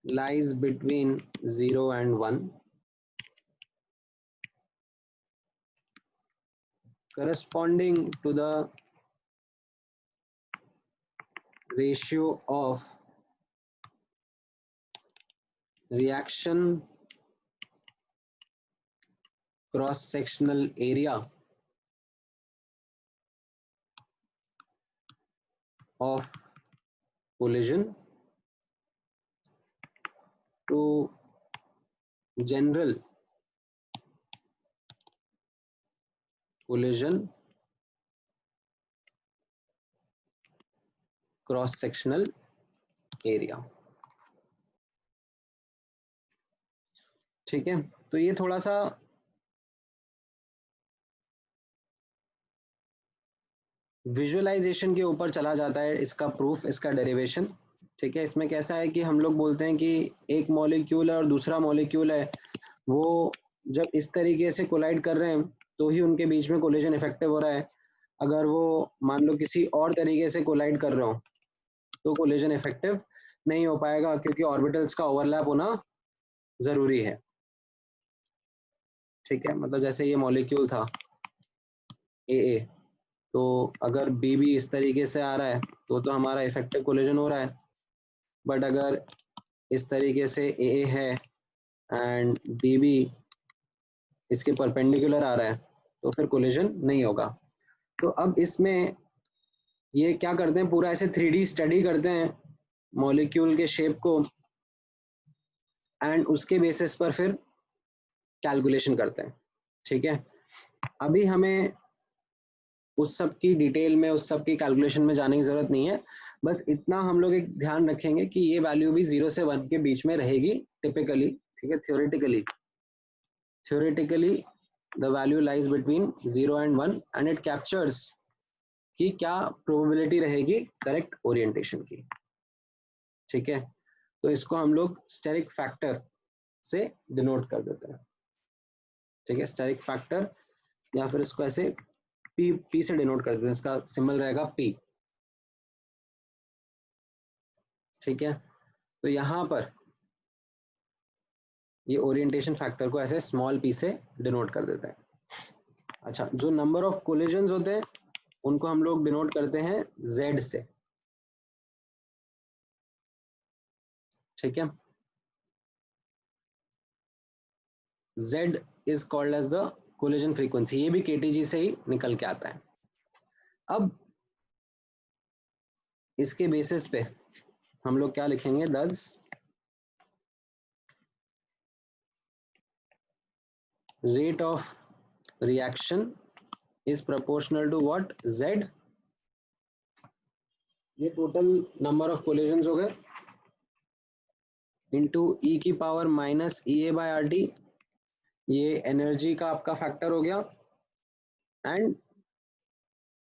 lies between 0 and 1, corresponding to the ratio of reaction cross sectional area of collision to general collision cross sectional area। ठीक है, तो ये थोड़ा सा visualisation के ऊपर चला जाता है, इसका प्रूफ, इसका डेरिवेशन। ठीक है, इसमें कैसा है कि हम लोग बोलते हैं कि एक मॉलिक्यूल है और दूसरा मॉलिक्यूल है, वो जब इस तरीके से कोलाइड कर रहे हैं तो ही उनके बीच में कोलिजन इफेक्टिव हो रहा है। अगर वो मान लो किसी और तरीके से कोलाइड कर रहे हो तो कोलिजन इफेक्टिव नहीं हो पाएगा, क्योंकि ऑर्बिटल्स का ओवरलैप होना जरूरी है। ठीक है, मतलब जैसे ये मॉलिक्यूल था ए, तो अगर बी भी इस तरीके से आ रहा है तो हमारा इफेक्टिव कोलिजन हो रहा है, बट अगर इस तरीके से ए है एंड बी भी इसके परपेंडिकुलर आ रहा है तो फिर कोलिजन नहीं होगा। तो अब इसमें ये क्या करते हैं, पूरा ऐसे 3D स्टडी करते हैं मॉलिक्यूल के शेप को एंड उसके बेसिस पर फिर कैलकुलेशन करते हैं। ठीक है, अभी हमें उस सब की डिटेल में, उस सब की कैलकुलेशन में जाने की जरूरत नहीं है, बस इतना हम लोग एक ध्यान रखेंगे कि ये वैल्यू भी 0 से 1 के बीच में रहेगी टिपिकली। ठीक है, theoretically the value lies between 0 and 1 and it captures कि क्या प्रोबेबिलिटी रहेगी करेक्ट ओरिएंटेशन की। ठीक है, तो इसको हम लोग स्टेरिक फैक्टर से डिनोट कर देते हैं। ठीक है, स्टेरिक फैक्टर, या फिर इसको ऐसे पी से डिनोट कर देते हैं, इसका सिंबल रहेगा पी। ठीक है, तो यहाँ पर ये ओरिएंटेशन फैक्टर को ऐसे स्मॉल p से डिनोट कर देते हैं। अच्छा, जो नंबर ऑफ कोलिजन्स होते हैं उनको हम लोग डिनोट करते हैं z से, ठीक है। z is called as the collision frequency, ये भी KTG से ही निकल के आता है। अब इसके बेसिस पे हम लोग क्या लिखेंगे, thus rate of reaction is proportional to what, z, ये टोटल नंबर ऑफ कोलिजन्स हो गए, इंटू e की पावर माइनस EA/RT, ये एनर्जी का आपका फैक्टर हो गया, एंड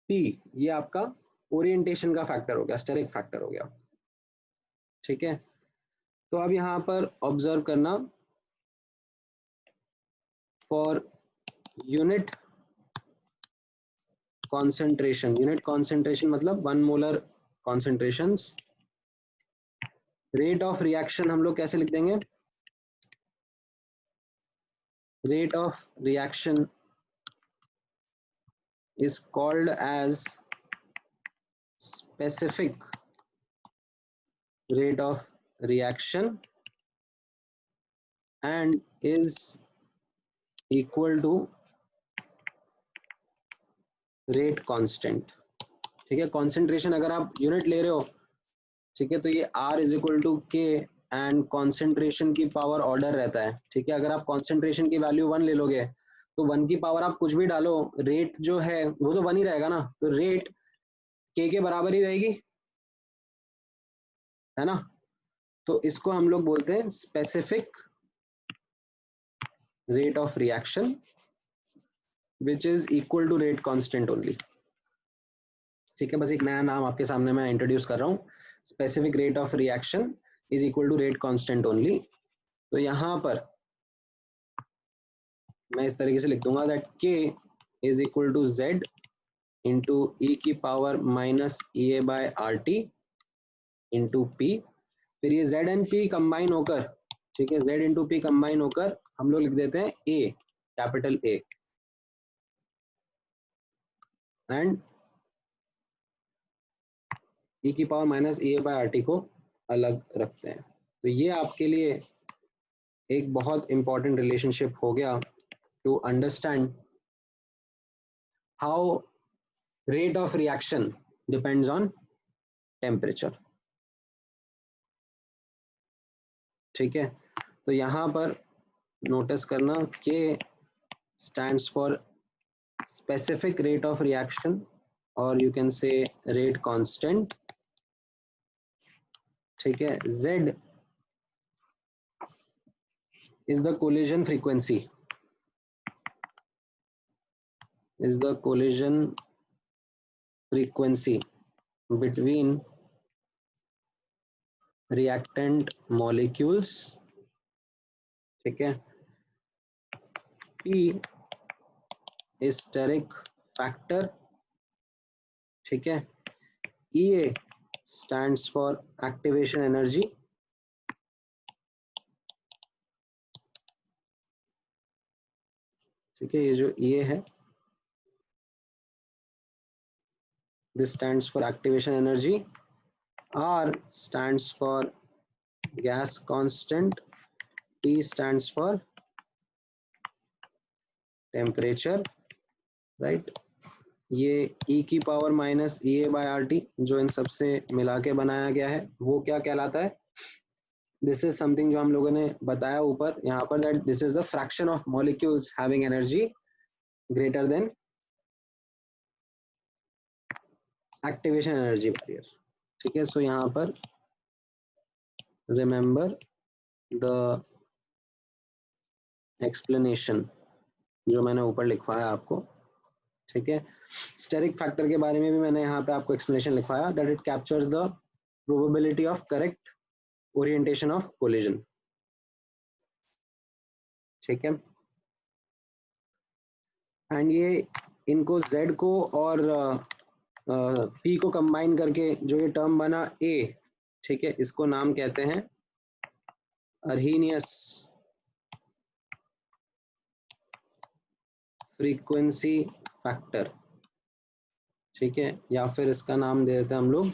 p ये आपका ओरिएंटेशन का फैक्टर हो गया, स्टेरिक फैक्टर हो गया, ठीक है। तो अब यहाँ पर ऑब्जर्व करना, for unit concentration, unit concentration मतलब 1 molar concentrations, rate of reaction हम लोग कैसे लिख देंगे, rate of reaction is called as specific rate of reaction and is equal to rate constant, ठीक है। concentration अगर आप यूनिट ले रहे हो, ठीक है, तो ये R इज इक्वल टू के एंड कॉन्सेंट्रेशन की पावर ऑर्डर रहता है, ठीक है। अगर आप कॉन्सेंट्रेशन की वैल्यू 1 ले लोगे तो 1 की पावर आप कुछ भी डालो, रेट जो है वो तो 1 ही रहेगा ना, तो रेट के बराबर ही रहेगी, है ना। तो इसको हम लोग बोलते हैं specific rate of reaction which is equal to rate constant only, ठीक है। बस एक नया नाम आपके सामने मैं इंट्रोड्यूस कर रहा हूँ, specific rate of reaction is equal to rate constant only. तो यहाँ पर मैं इस तरीके से लिख दूंगा that k is equal to z into e की power minus EA/RT into p, फिर ये z एंड p कंबाइन होकर, ठीक है, z इंटू p कंबाइन होकर हम लोग लिख देते हैं a, capital A, and e की पावर माइनस EA/RT को अलग रखते हैं। तो ये आपके लिए एक बहुत इंपॉर्टेंट रिलेशनशिप हो गया to understand how rate of reaction depends on temperature, ठीक है। तो यहाँ पर नोटिस करना K stands for specific rate of reaction or you can say rate constant, ठीक है। Z is the collision frequency, is the collision frequency between reactant molecules, ठीक है। P is steric factor, ठीक है। EA stands for activation energy, ठीक है। ये जो EA है, this stands for activation energy, R stands for gas constant, T stands for temperature, right। ये E की पावर माइनस EA/RT जो इन सबसे मिला के बनाया गया है वो क्या कहलाता है, दिस इज समथिंग जो हम लोगों ने बताया ऊपर यहाँ पर, that this is the fraction of molecules having energy greater then activation energy barrier, ठीक है। सो यहाँ पर रिमेंबर द एक्सप्लेनेशन जो मैंने ऊपर लिखवाया आपको, ठीक है। स्टेरिक फैक्टर के बारे में भी मैंने यहाँ पे आपको एक्सप्लेनेशन लिखवाया, that it captures the probability of correct orientation of collision, ठीक है। एंड ये इनको Z को और P को कंबाइन करके जो ये टर्म बना A, ठीक है, इसको नाम कहते हैं अर्हीनियस फ्रीक्वेंसी फैक्टर, ठीक है, या फिर इसका नाम दे देते हैं हम लोग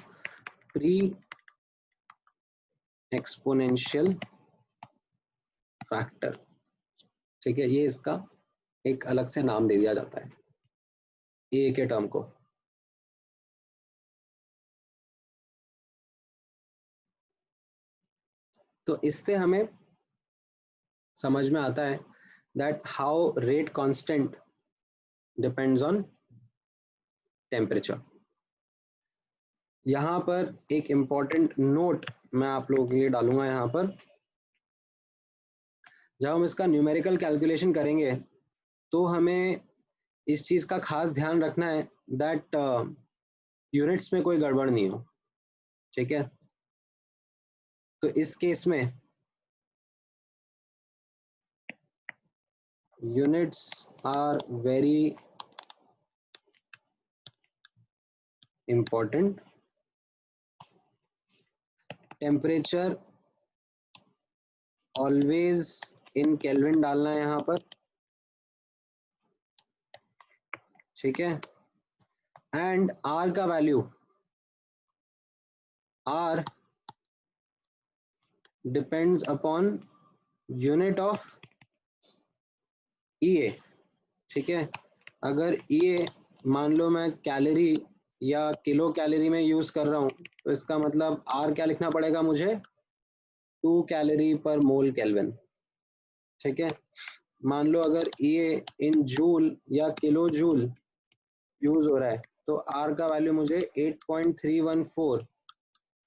प्री एक्सपोनेंशियल फैक्टर, ठीक है। ये इसका एक अलग से नाम दे दिया जाता है ए के टर्म को। तो इससे हमें समझ में आता है that how rate constant depends on temperature. यहाँ पर एक इम्पॉर्टेंट नोट मैं आप लोगों के लिए डालूंगा। यहाँ पर जब हम इसका न्यूमेरिकल कैलकुलेशन करेंगे तो हमें इस चीज का खास ध्यान रखना है दैट यूनिट्स में कोई गड़बड़ नहीं हो, ठीक है। तो इस केस में units are very important. Temperature always in kelvin डालना है यहाँ पर, ठीक है। एंड आर का value, R depends upon unit of Ea, ठीक है। अगर ईए मान लो मैं कैलोरी या किलो कैलोरी में यूज कर रहा हूँ तो इसका मतलब आर क्या लिखना पड़ेगा मुझे, 2 कैलोरी पर मोल केल्विन, ठीक है। मान लो अगर ईए इन जूल या किलो जूल यूज हो रहा है तो आर का वैल्यू मुझे 8.314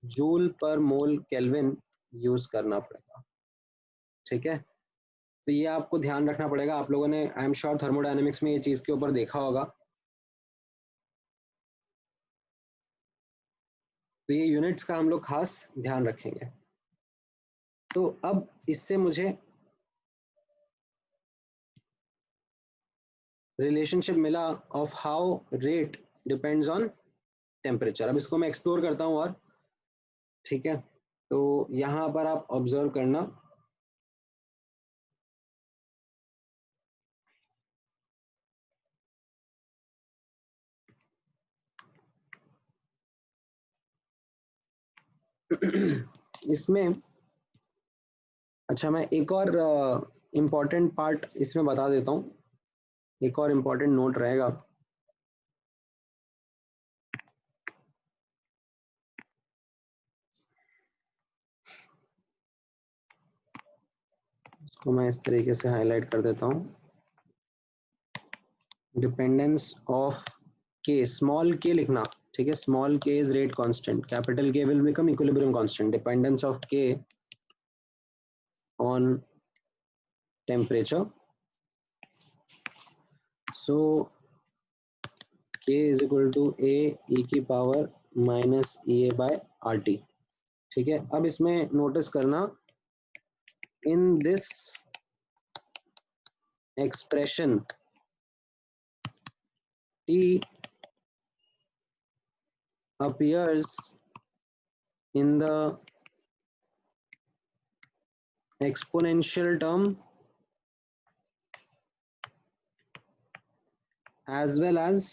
जूल पर मोल केल्विन यूज करना पड़ेगा, ठीक है। तो ये आपको ध्यान रखना पड़ेगा। आप लोगों ने आई एम श्योर थर्मोडायनेमिक्स में ये चीज के ऊपर देखा होगा। तो ये यूनिट्स का हम लोग खास ध्यान रखेंगे। तो अब इससे मुझे रिलेशनशिप मिला of how rate depends on temperature. अब इसको मैं एक्सप्लोर करता हूँ और, ठीक है। तो यहाँ पर आप ऑब्जर्व करना, इसमें अच्छा मैं एक और इम्पॉर्टेंट पार्ट इसमें बता देता हूँ, एक और इम्पॉर्टेंट नोट रहेगा। इसको मैं इस तरीके से हाईलाइट कर देता हूँ, डिपेंडेंस ऑफ के, स्मॉल के लिखना, ठीक है। Small K is rate constant, capital K will become equilibrium constant, dependence of K on temperature. So k is equal to a e की power minus E A by R T, ठीक है। अब इसमें notice करना, in this expression t appears in the exponential term as well as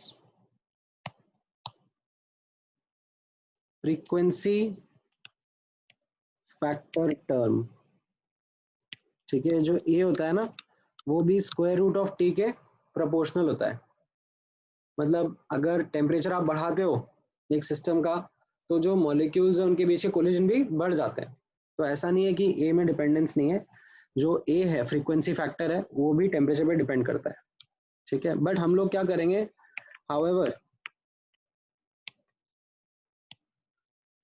frequency factor term, ठीक है। जो a होता है ना वो भी स्क्वायर रूट ऑफ t के प्रोपोर्शनल होता है। मतलब अगर टेम्परेचर आप बढ़ाते हो एक सिस्टम का तो जो मॉलिक्यूल्स है उनके बीच के कोलिजन भी बढ़ जाते हैं। तो ऐसा नहीं है कि ए में डिपेंडेंस नहीं है, जो ए है फ्रीक्वेंसी फैक्टर है वो भी टेम्परेचर पे डिपेंड करता है, ठीक है। बट हम लोग क्या करेंगे, however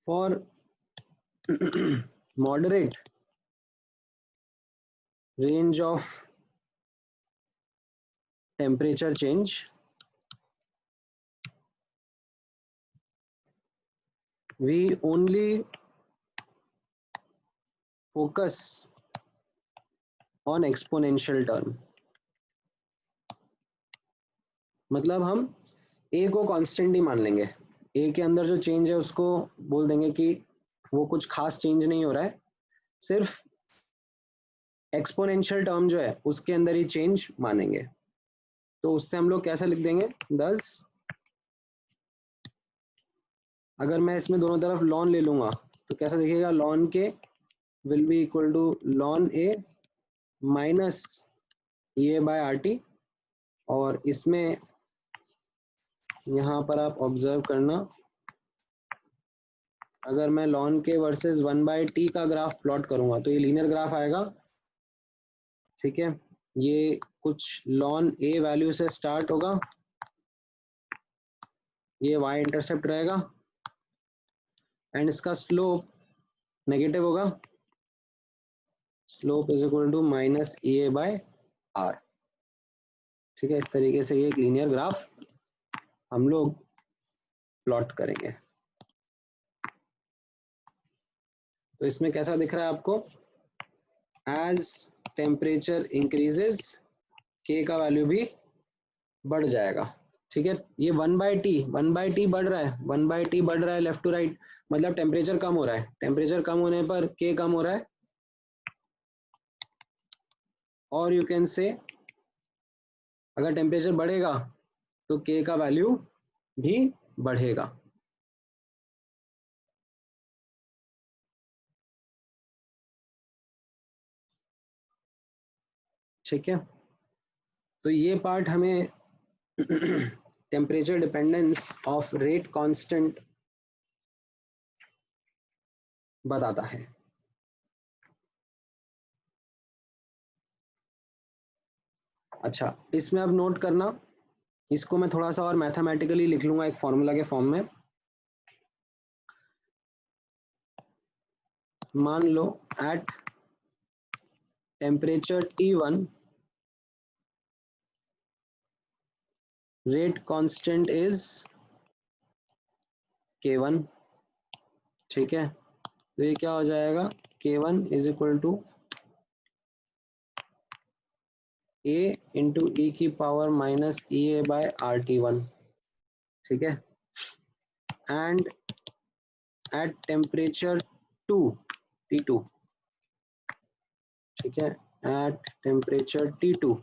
for moderate range of temperature change we only focus on exponential term। मतलब हम a को कांस्टेंट ही मान लेंगे, a के अंदर जो चेंज है उसको बोल देंगे कि वो कुछ खास चेंज नहीं हो रहा है, सिर्फ एक्सपोनेंशियल टर्म जो है उसके अंदर ही चेंज मानेंगे। तो उससे हम लोग कैसा लिख देंगे, दस अगर मैं इसमें दोनों तरफ लॉन ले लूंगा तो कैसा दिखेगा, ln k will be equal to ln A minus A by R T, और इसमें यहाँ पर आप ऑब्जर्व करना, अगर मैं लॉन के वर्सेस 1/t का ग्राफ प्लॉट करूंगा तो ये लीनियर ग्राफ आएगा। ठीक है, ये कुछ लॉन ए वैल्यू से स्टार्ट होगा, ये y इंटरसेप्ट रहेगा एंड इसका स्लोप नेगेटिव होगा, slope is equal to minus A by R. ठीक है, इस तरीके से ये लीनियर ग्राफ हम लोग प्लॉट करेंगे। तो इसमें कैसा दिख रहा है आपको, एज टेम्परेचर इंक्रीजेस के का वैल्यू भी बढ़ जाएगा। ठीक है, ये 1/t बढ़ रहा है, 1/t बढ़ रहा है लेफ्ट टू राइट, मतलब टेम्परेचर कम हो रहा है, टेम्परेचर कम होने पर के कम हो रहा है, और यू कैन से अगर टेम्परेचर बढ़ेगा तो के का वैल्यू भी बढ़ेगा। ठीक है, तो ये पार्ट हमें temperature dependence of rate constant बताता है। अच्छा, इसमें अब नोट करना, इसको मैं थोड़ा सा और मैथमेटिकली लिख लूंगा एक फॉर्मूला के फॉर्म में। मान लो at temperature T1 rate constant is K1। ठीक है, तो ये क्या हो जाएगा, K1 is equal to A into e की power minus E A by RT1। ठीक है, एंड एट टेम्परेचर T2, ठीक है, at temperature T2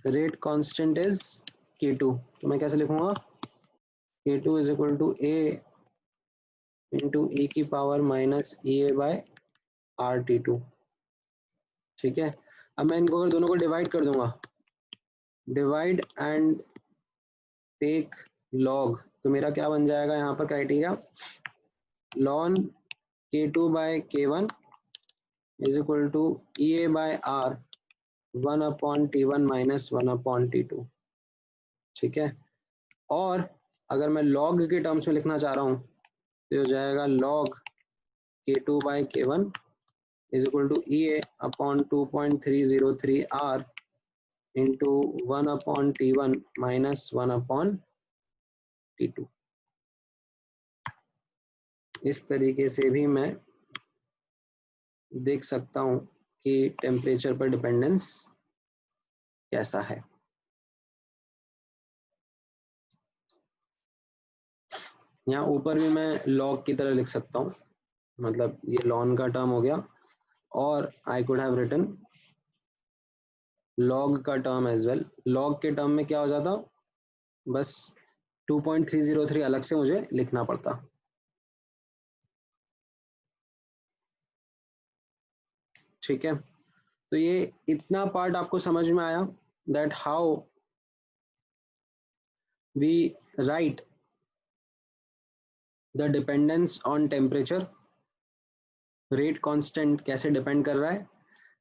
rate constant is K2। तो मैं कैसे लिखूंगा, K2 is equal to A into e की power minus E A by RT2। ठीक है, अब मैं इनको अगर दोनों को डिवाइड कर दूंगा, डिवाइड एंड टेक लॉग, तो मेरा क्या बन जाएगा यहाँ पर criteria, ln K2 by K1 is equal to E A by R 1/T1 minus 1/T2। ठीक है, और अगर मैं लॉग के टर्म्स में लिखना चाह रहा हूँ तो हो जाएगा log K2 by K1 is equal to E A upon 2.303 R into 1/T1 minus 1/T2। इस तरीके से भी मैं देख सकता हूँ कि टेम्परेचर पर डिपेंडेंस कैसा है। यहाँ ऊपर भी मैं लॉग की तरह लिख सकता हूँ, मतलब ये लॉन का टर्म हो गया, और I could have written log का टर्म एज वेल। लॉग के टर्म में क्या हो जाता, बस 2.303 अलग से मुझे लिखना पड़ता। ठीक है, तो ये इतना पार्ट आपको समझ में आया, that how we write the dependence on temperature, rate constant कैसे डिपेंड कर रहा है,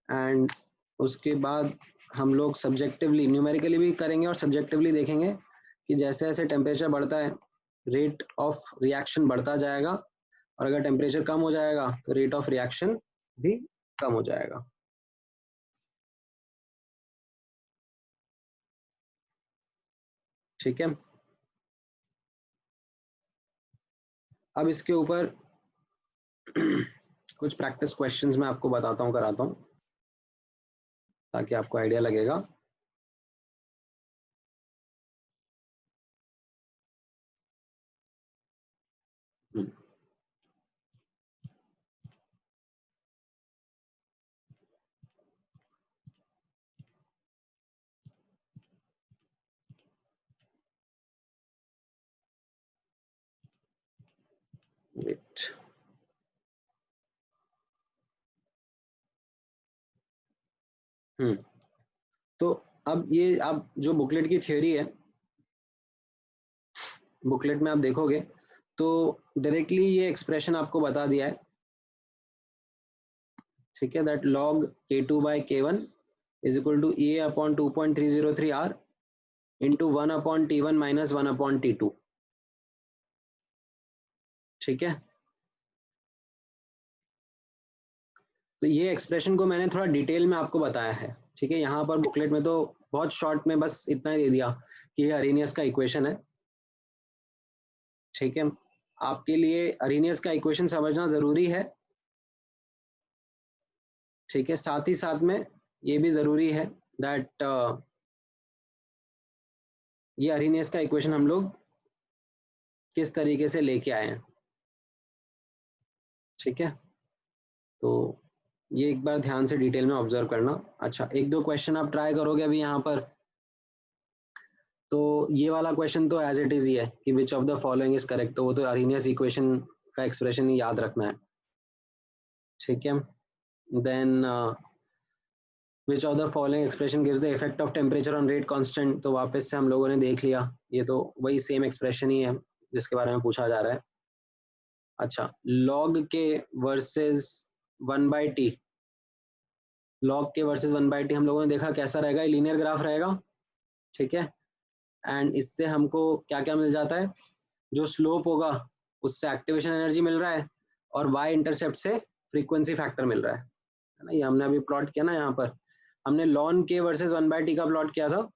एंड उसके बाद हम लोग सब्जेक्टिवली न्यूमेरिकली भी करेंगे और सब्जेक्टिवली देखेंगे कि जैसे जैसे टेम्परेचर बढ़ता है रेट ऑफ रिएक्शन बढ़ता जाएगा, और अगर टेम्परेचर कम हो जाएगा तो रेट ऑफ रिएक्शन भी कम हो जाएगा। ठीक है, अब इसके ऊपर कुछ प्रैक्टिस क्वेश्चंस मैं आपको बताता हूँ, कराता हूँ, ताकि आपको आइडिया लगेगा। तो अब ये आप जो बुकलेट की थ्योरी है, बुकलेट में आप देखोगे तो डायरेक्टली ये एक्सप्रेशन आपको बता दिया है, ठीक है, that log k2 by k1 is equal to E upon 2.303 R into 1 upon T1 minus 1 upon T2, ठीक है। तो ये एक्सप्रेशन को मैंने थोड़ा डिटेल में आपको बताया है, ठीक है। यहाँ पर बुकलेट में तो बहुत शॉर्ट में बस इतना ही दे दिया कि ये अरेनियस का इक्वेशन है, ठीक है। आपके लिए अरेनियस का इक्वेशन समझना जरूरी है, ठीक है। साथ ही साथ में ये भी जरूरी है दैट ये अरेनियस का इक्वेशन हम लोग किस तरीके से लेके आए हैं, ठीक है। तो ये एक बार ध्यान से डिटेल में ऑब्जर्व करना। अच्छा, एक दो क्वेश्चन आप ट्राई करोगे अभी यहाँ पर, तो ये वाला क्वेश्चन तो एज इट इज ही है कि which of the following is correct, तो वो तो अरेनियस इक्वेशन का एक्सप्रेशन ही याद रखना है, ठीक है। Then which of the following expression gives the effect of temperature on rate constant, तो वापस से हम लोगों ने देख लिया, ये तो वही सेम एक्सप्रेशन ही है जिसके बारे में पूछा जा रहा है। अच्छा, log के वर्सेस 1/t, log के वर्सेस 1/t हम लोगों ने देखा कैसा रहेगा, लीनियर ग्राफ रहेगा, ठीक है। एंड इससे हमको क्या क्या मिल जाता है, जो स्लोप होगा उससे एक्टिवेशन एनर्जी मिल रहा है और y इंटरसेप्ट से फ्रीक्वेंसी फैक्टर मिल रहा है ना। ये हमने अभी प्लॉट किया ना, यहाँ पर हमने ln k वर्सेस 1/t का प्लॉट किया था।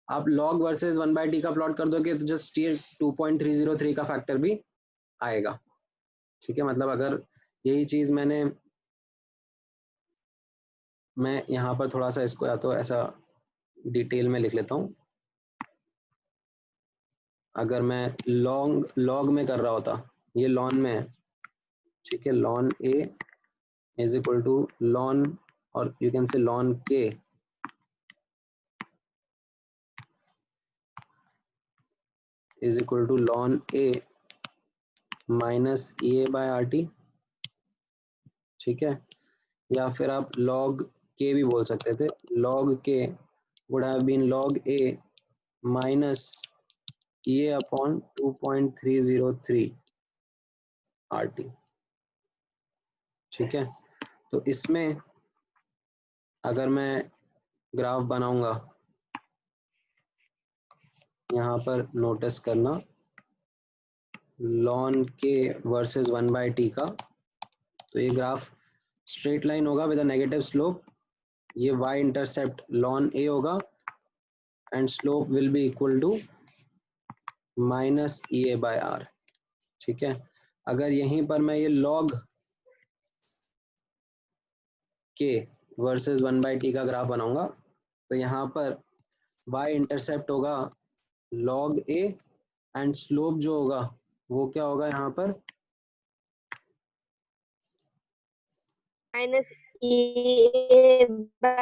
आप log वर्सेस 1/t का प्लॉट कर दोगे तो जस्ट ये 2.303 का फैक्टर भी आएगा, ठीक है। मतलब अगर यही चीज मैं यहाँ पर थोड़ा सा इसको या तो ऐसा डिटेल में लिख लेता हूँ, अगर मैं लॉग में कर रहा होता, ये लॉन में है, ठीक है, ln a is equal to ln, और you can say ln k is equal to ln a minus A by R T, ठीक है। या फिर आप log k भी बोल सकते थे, log k would have been log a minus e upon 2.303 RT, ठीक है। तो इसमें अगर मैं ग्राफ बनाऊंगा, यहाँ पर नोटिस करना ln k वर्सेस 1/t का, तो ये ग्राफ स्ट्रेट लाइन होगा विद अ नेगेटिव स्लोप, ये y इंटरसेप्ट ln a होगा and slope will be equal to minus E A by R, ठीक है। अगर यहीं पर मैं ये log k वर्सेस 1/t का ग्राफ बनाऊंगा, तो यहाँ पर y इंटरसेप्ट होगा log a एंड स्लोप जो होगा वो क्या होगा यहाँ पर minus E by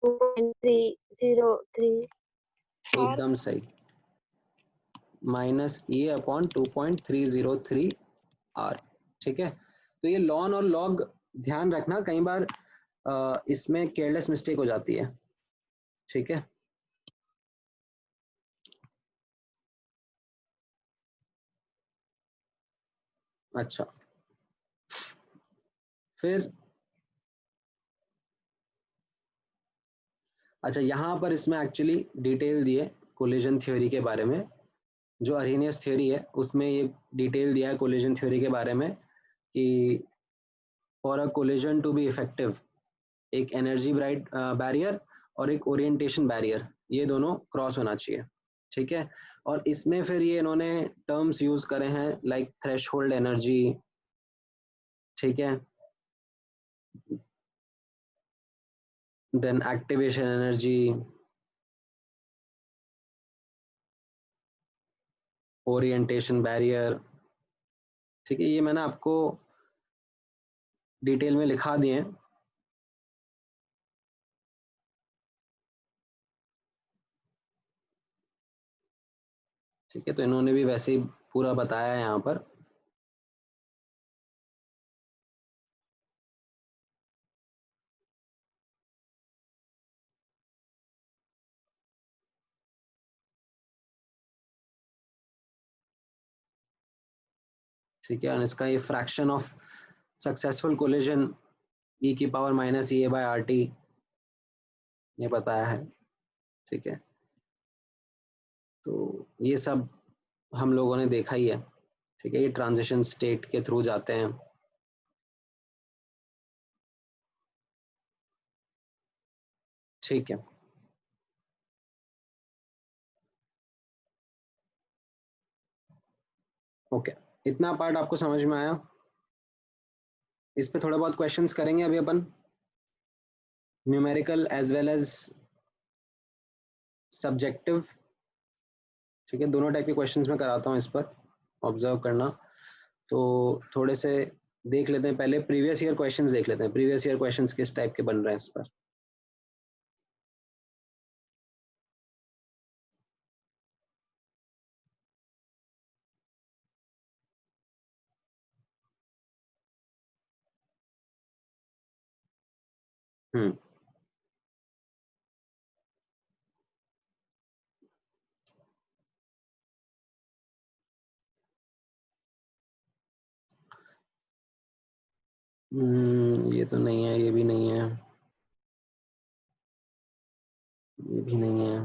2.303 एकदम सही, माइनस ए अपॉन 2.303 आर, ठीक है। तो ये लॉन और लॉग ध्यान रखना, कई बार इसमें केयरलेस मिस्टेक हो जाती है, ठीक है। अच्छा, फिर अच्छा, यहाँ पर इसमें एक्चुअली डिटेल दिए कोलिजन थ्योरी के बारे में, जो अरेनियस थ्योरी है उसमें ये डिटेल दिया है कोलिजन थ्योरी के बारे में कि for a collision to be effective एक एनर्जी ब्राइट बैरियर और एक ओरिएंटेशन बैरियर, ये दोनों क्रॉस होना चाहिए, ठीक है। और इसमें फिर ये इन्होंने टर्म्स यूज करे हैं लाइक थ्रेशहोल्ड एनर्जी, ठीक है, then activation energy, orientation barrier, ठीक है। ये मैंने आपको डिटेल में लिखा दिए हैं, ठीक है। तो इन्होंने भी वैसे ही पूरा बताया है यहाँ पर, ठीक है, और इसका ये fraction of successful collision e की power minus E A by R T ये बताया है। ठीक है, तो ये सब हम लोगों ने देखा ही है। ठीक है, ये ट्रांजिशन स्टेट के थ्रू जाते हैं। ठीक है, ओके, इतना पार्ट आपको समझ में आया? इस पे थोड़ा बहुत क्वेश्चंस करेंगे अभी अपन, numerical as well as subjective. ठीक है, दोनों टाइप के क्वेश्चंस मैं कराता हूँ इस पर, ऑब्जर्व करना। तो थोड़े से देख लेते हैं, पहले प्रीवियस ईयर क्वेश्चंस देख लेते हैं, प्रीवियस ईयर क्वेश्चंस किस टाइप के बन रहे हैं इस पर। हम्म, ये तो नहीं है, ये भी नहीं है, ये भी नहीं है।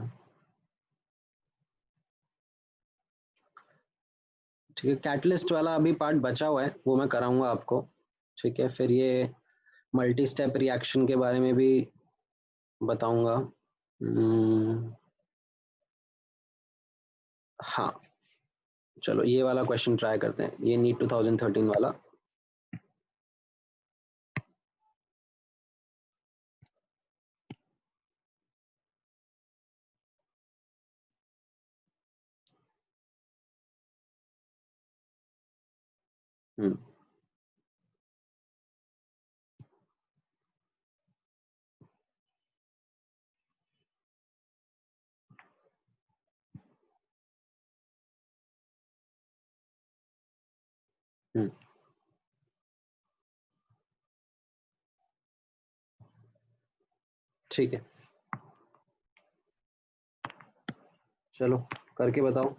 ठीक है, कैटलिस्ट वाला अभी पार्ट बचा हुआ है, वो मैं कराऊंगा आपको। ठीक है, फिर ये मल्टी स्टेप रिएक्शन के बारे में भी बताऊंगा। हाँ, चलो ये वाला क्वेश्चन ट्राई करते हैं, ये नीट 2013 वाला। हम्म, हम्म, ठीक है, चलो करके बताओ।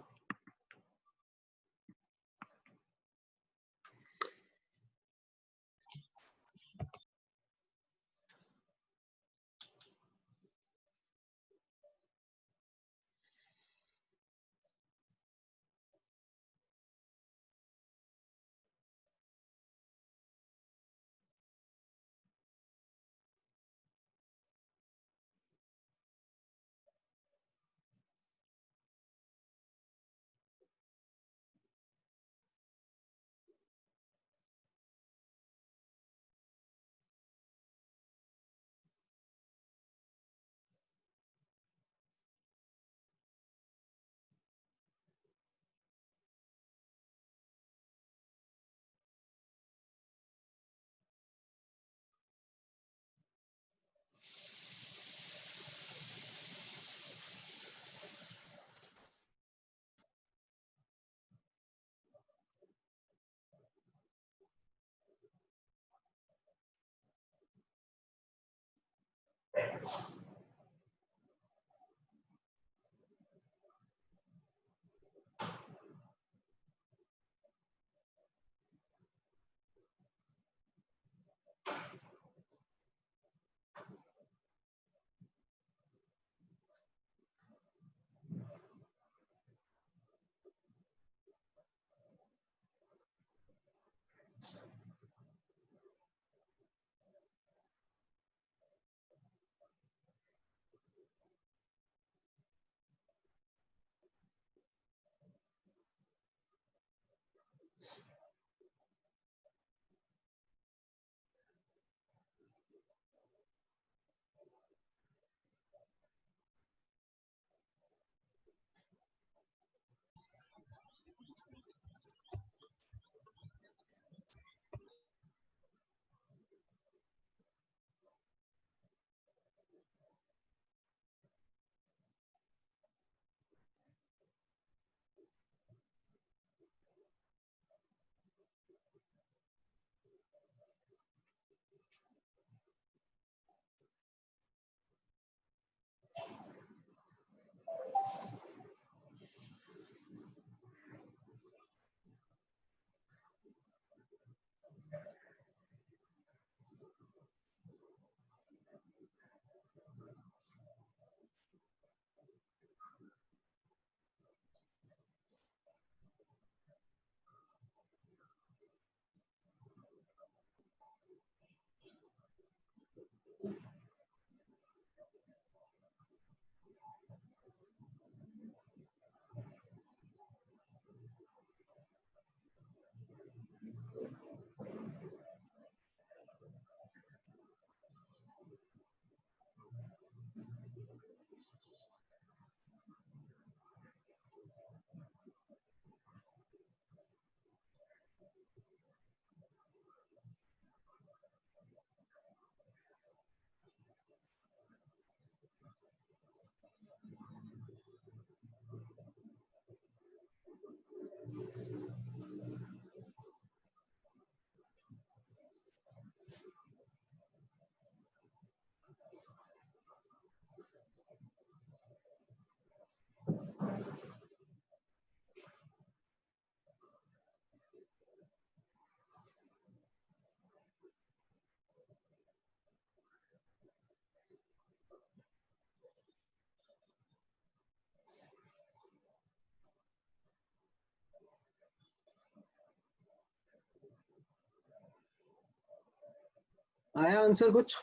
आया आंसर कुछ?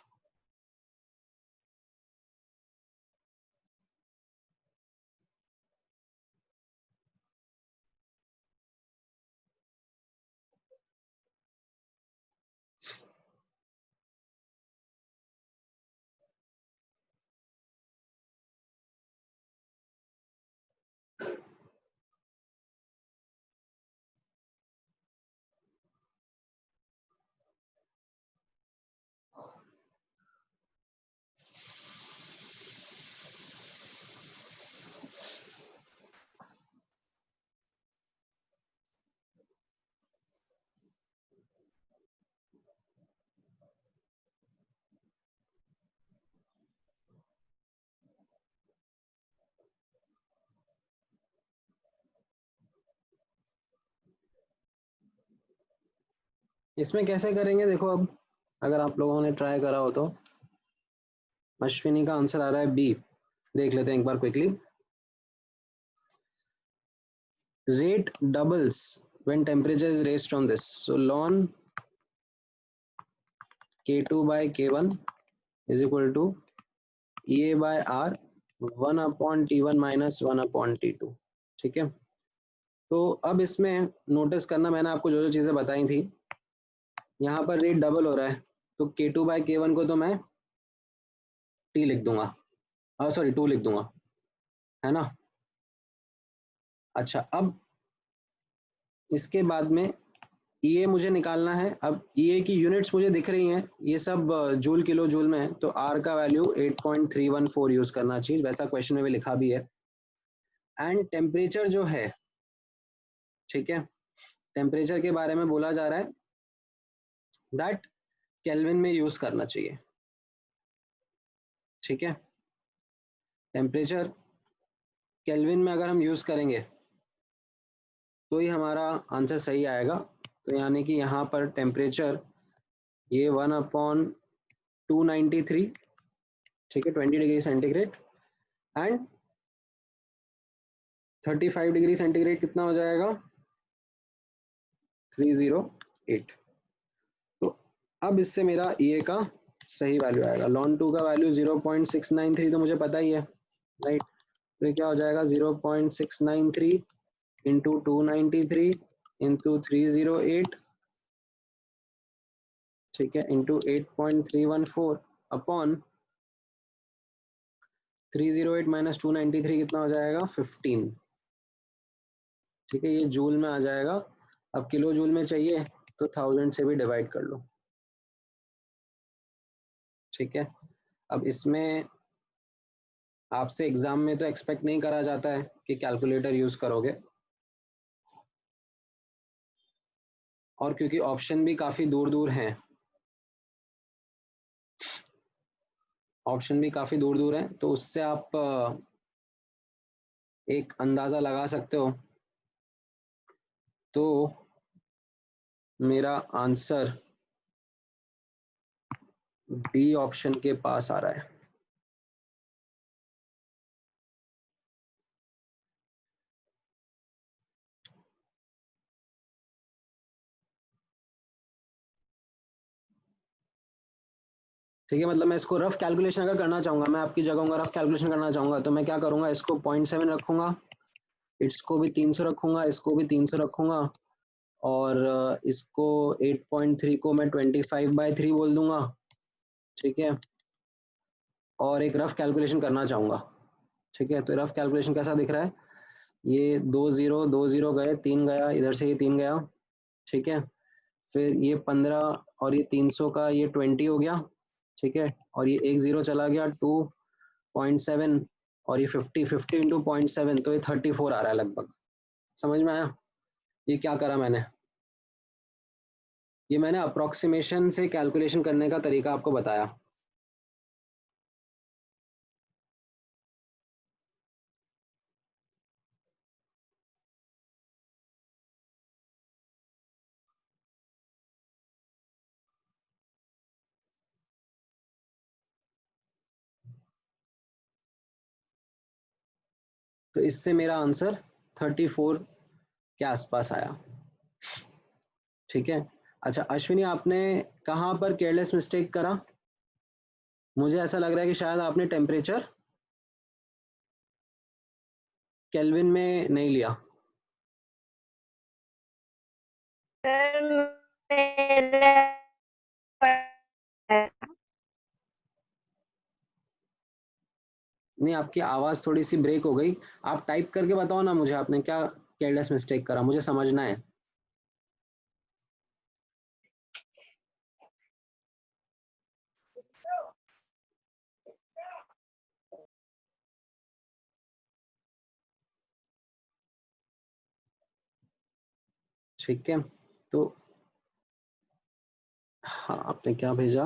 इसमें कैसे करेंगे देखो, अब अगर आप लोगों ने ट्राई करा हो तो। अश्विनी का आंसर आ रहा है बी, देख लेते हैं एक बार quickly. Rate doubles when temperature is raised from this, so ln k2 by k1 is equal to EA by R 1 upon T1 minus 1 upon T2। ठीक है, तो अब इसमें नोटिस करना, मैंने आपको जो जो चीज़ें बताई थी, यहाँ पर रेट डबल हो रहा है, तो K2 by K1 को तो मैं T लिख दूंगा, सॉरी 2 लिख दूंगा, है ना। अच्छा, अब इसके बाद में EA मुझे निकालना है। अब EA की यूनिट्स मुझे दिख रही हैं, ये सब जूल किलो जूल में है, तो R का वैल्यू 8.314 यूज करना चाहिए, वैसा क्वेश्चन में भी लिखा भी है। एंड टेम्परेचर जो है, ठीक है, टेम्परेचर के बारे में बोला जा रहा है दैट केल्विन में यूज करना चाहिए। ठीक है, टेम्परेचर केल्विन में अगर हम यूज करेंगे तो ही हमारा आंसर सही आएगा। तो यानी कि यहाँ पर टेम्परेचर ये 1/293, ठीक है, 20 degree centigrade, and 35 degree centigrade कितना हो जाएगा, 308। तो अब इससे मेरा EA का सही वैल्यू आएगा। ln 2 का वैल्यू 0.693 तो मुझे पता ही है, राइट। तो ये क्या हो जाएगा, 0.693 इंटू 293 इंटू 308, ठीक है, इंटू 8.314 अपॉन 308 माइनस 293 कितना हो जाएगा, 15। ठीक है, ये जूल में आ जाएगा। अब किलो जूल में चाहिए तो 1000 से भी डिवाइड कर लो। ठीक है, अब इसमें आपसे एग्जाम में तो एक्सपेक्ट नहीं करा जाता है कि कैलकुलेटर यूज करोगे, और क्योंकि ऑप्शन भी काफी दूर दूर हैं, ऑप्शन भी काफी दूर दूर हैं, तो उससे आप एक अंदाजा लगा सकते हो। तो मेरा आंसर डी ऑप्शन के पास आ रहा है। ठीक है, मतलब मैं इसको रफ कैलकुलेशन अगर करना चाहूंगा, मैं आपकी जगह होऊंगा, रफ कैलकुलेशन करना चाहूंगा तो मैं क्या करूंगा, इसको 0.7 रखूंगा, इसको भी 300 रखूंगा, इसको भी 300 रखूंगा, और इसको 8.3 को मैं 25/3 बोल दूंगा। ठीक है, और एक रफ कैलकुलेशन करना चाहूंगा। ठीक है, तो रफ कैलकुलेशन कैसा दिख रहा है, ये 2 0 गए, 3 गया, इधर से ये 3 गया। ठीक है, फिर ये 15 और ये 300 का ये 20 हो गया। ठीक है, और ये 1 0 चला गया, 2.7, और ये 50 इंटू 0.7 तो ये 34 आ रहा है लगभग। समझ में आया? ये क्या करा मैंने, ये मैंने अप्रोक्सीमेशन से कैलकुलेशन करने का तरीका आपको बताया। तो इससे मेरा आंसर 34 के आसपास आया। ठीक है, अच्छा अश्विनी, आपने कहाँ पर केयरलेस मिस्टेक करा? मुझे ऐसा लग रहा है कि शायद आपने टेम्परेचर केल्विन में नहीं लिया। सर मेरा नहीं, आपकी आवाज़ थोड़ी सी ब्रेक हो गई। आप टाइप करके बताओ ना मुझे, आपने क्या केयरलेस मिस्टेक करा, मुझे समझना है। ठीक है, तो हाँ, आपने क्या भेजा,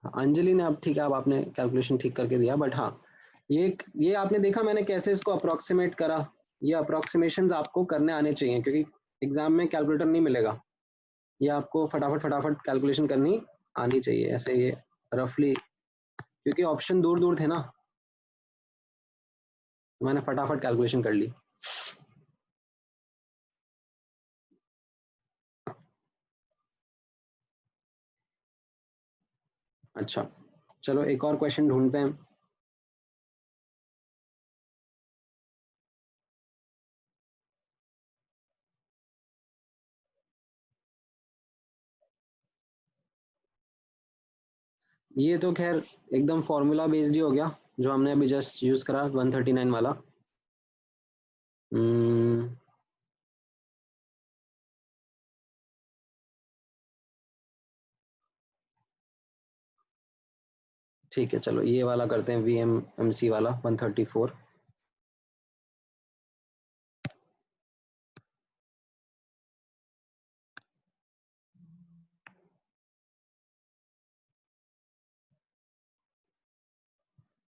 हाँ, अंजलि ने, अब ठीक है, अब आपने कैलकुलेशन ठीक करके दिया, बट हाँ, ये आपने देखा मैंने कैसे इसको अप्रोक्सीमेट करा। ये अप्रोक्सीमेशंस आपको करने आने चाहिए, क्योंकि एग्जाम में कैलकुलेटर नहीं मिलेगा। ये आपको फटाफट फटाफट कैलकुलेशन करनी आनी चाहिए, ऐसे ये रफली, क्योंकि ऑप्शन दूर दूर थे ना, तो मैंने फटाफट कैलकुलेशन कर ली। अच्छा, चलो एक और क्वेश्चन ढूंढते हैं। ये तो खैर एकदम फॉर्मूला बेस्ड ही हो गया, जो हमने अभी जस्ट यूज करा 139 वाला। हम्म, ठीक है, चलो ये वाला करते हैं, VMMC वाला 134।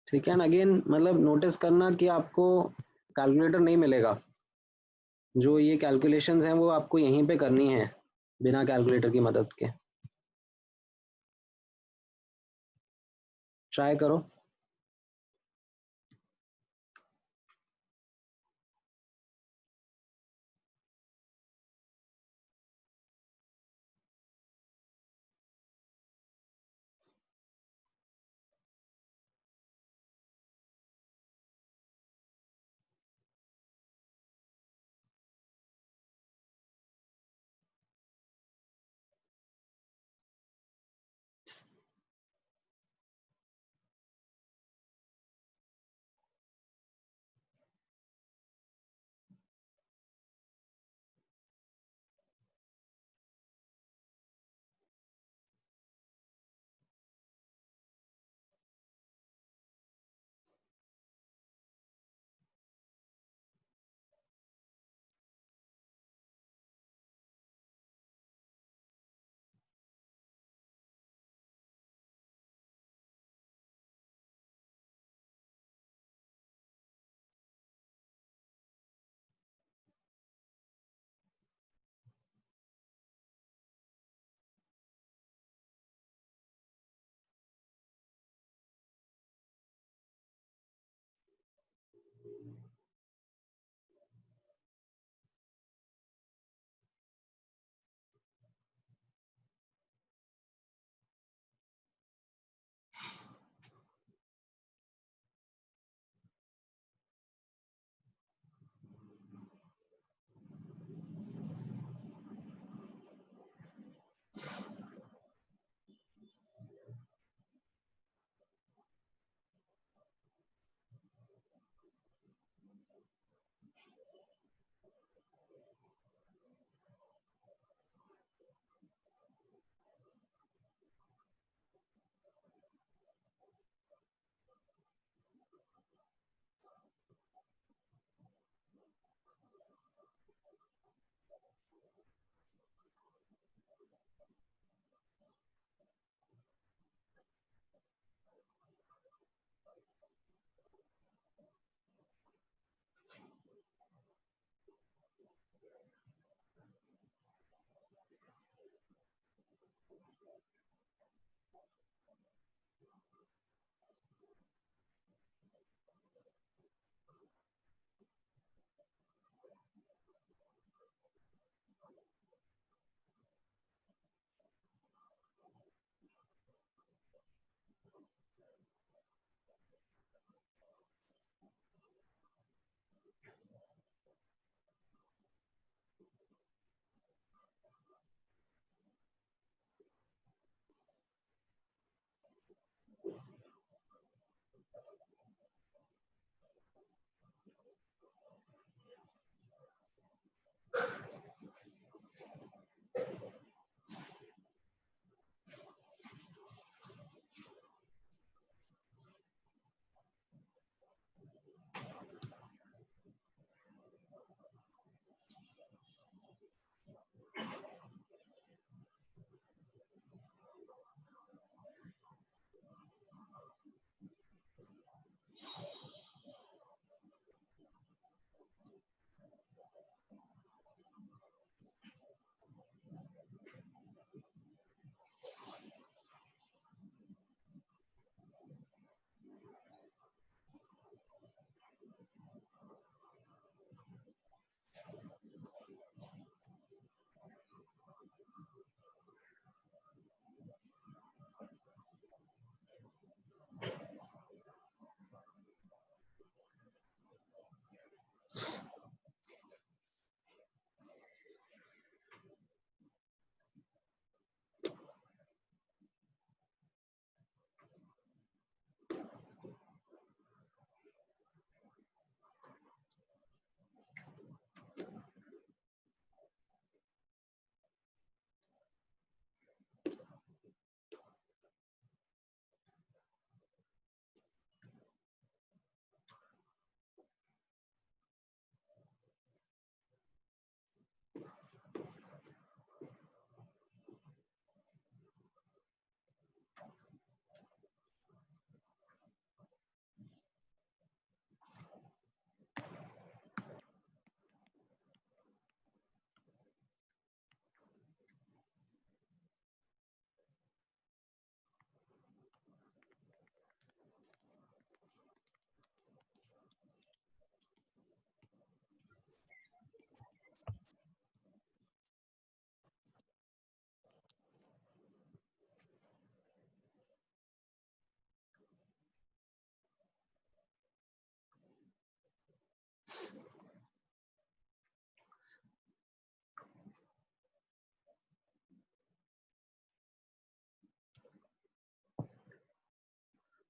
ठीक है ना, अगेन मतलब नोटिस करना कि आपको कैलकुलेटर नहीं मिलेगा, जो ये कैलकुलेशंस हैं वो आपको यहीं पे करनी है बिना कैलकुलेटर की मदद के। ट्राई करो।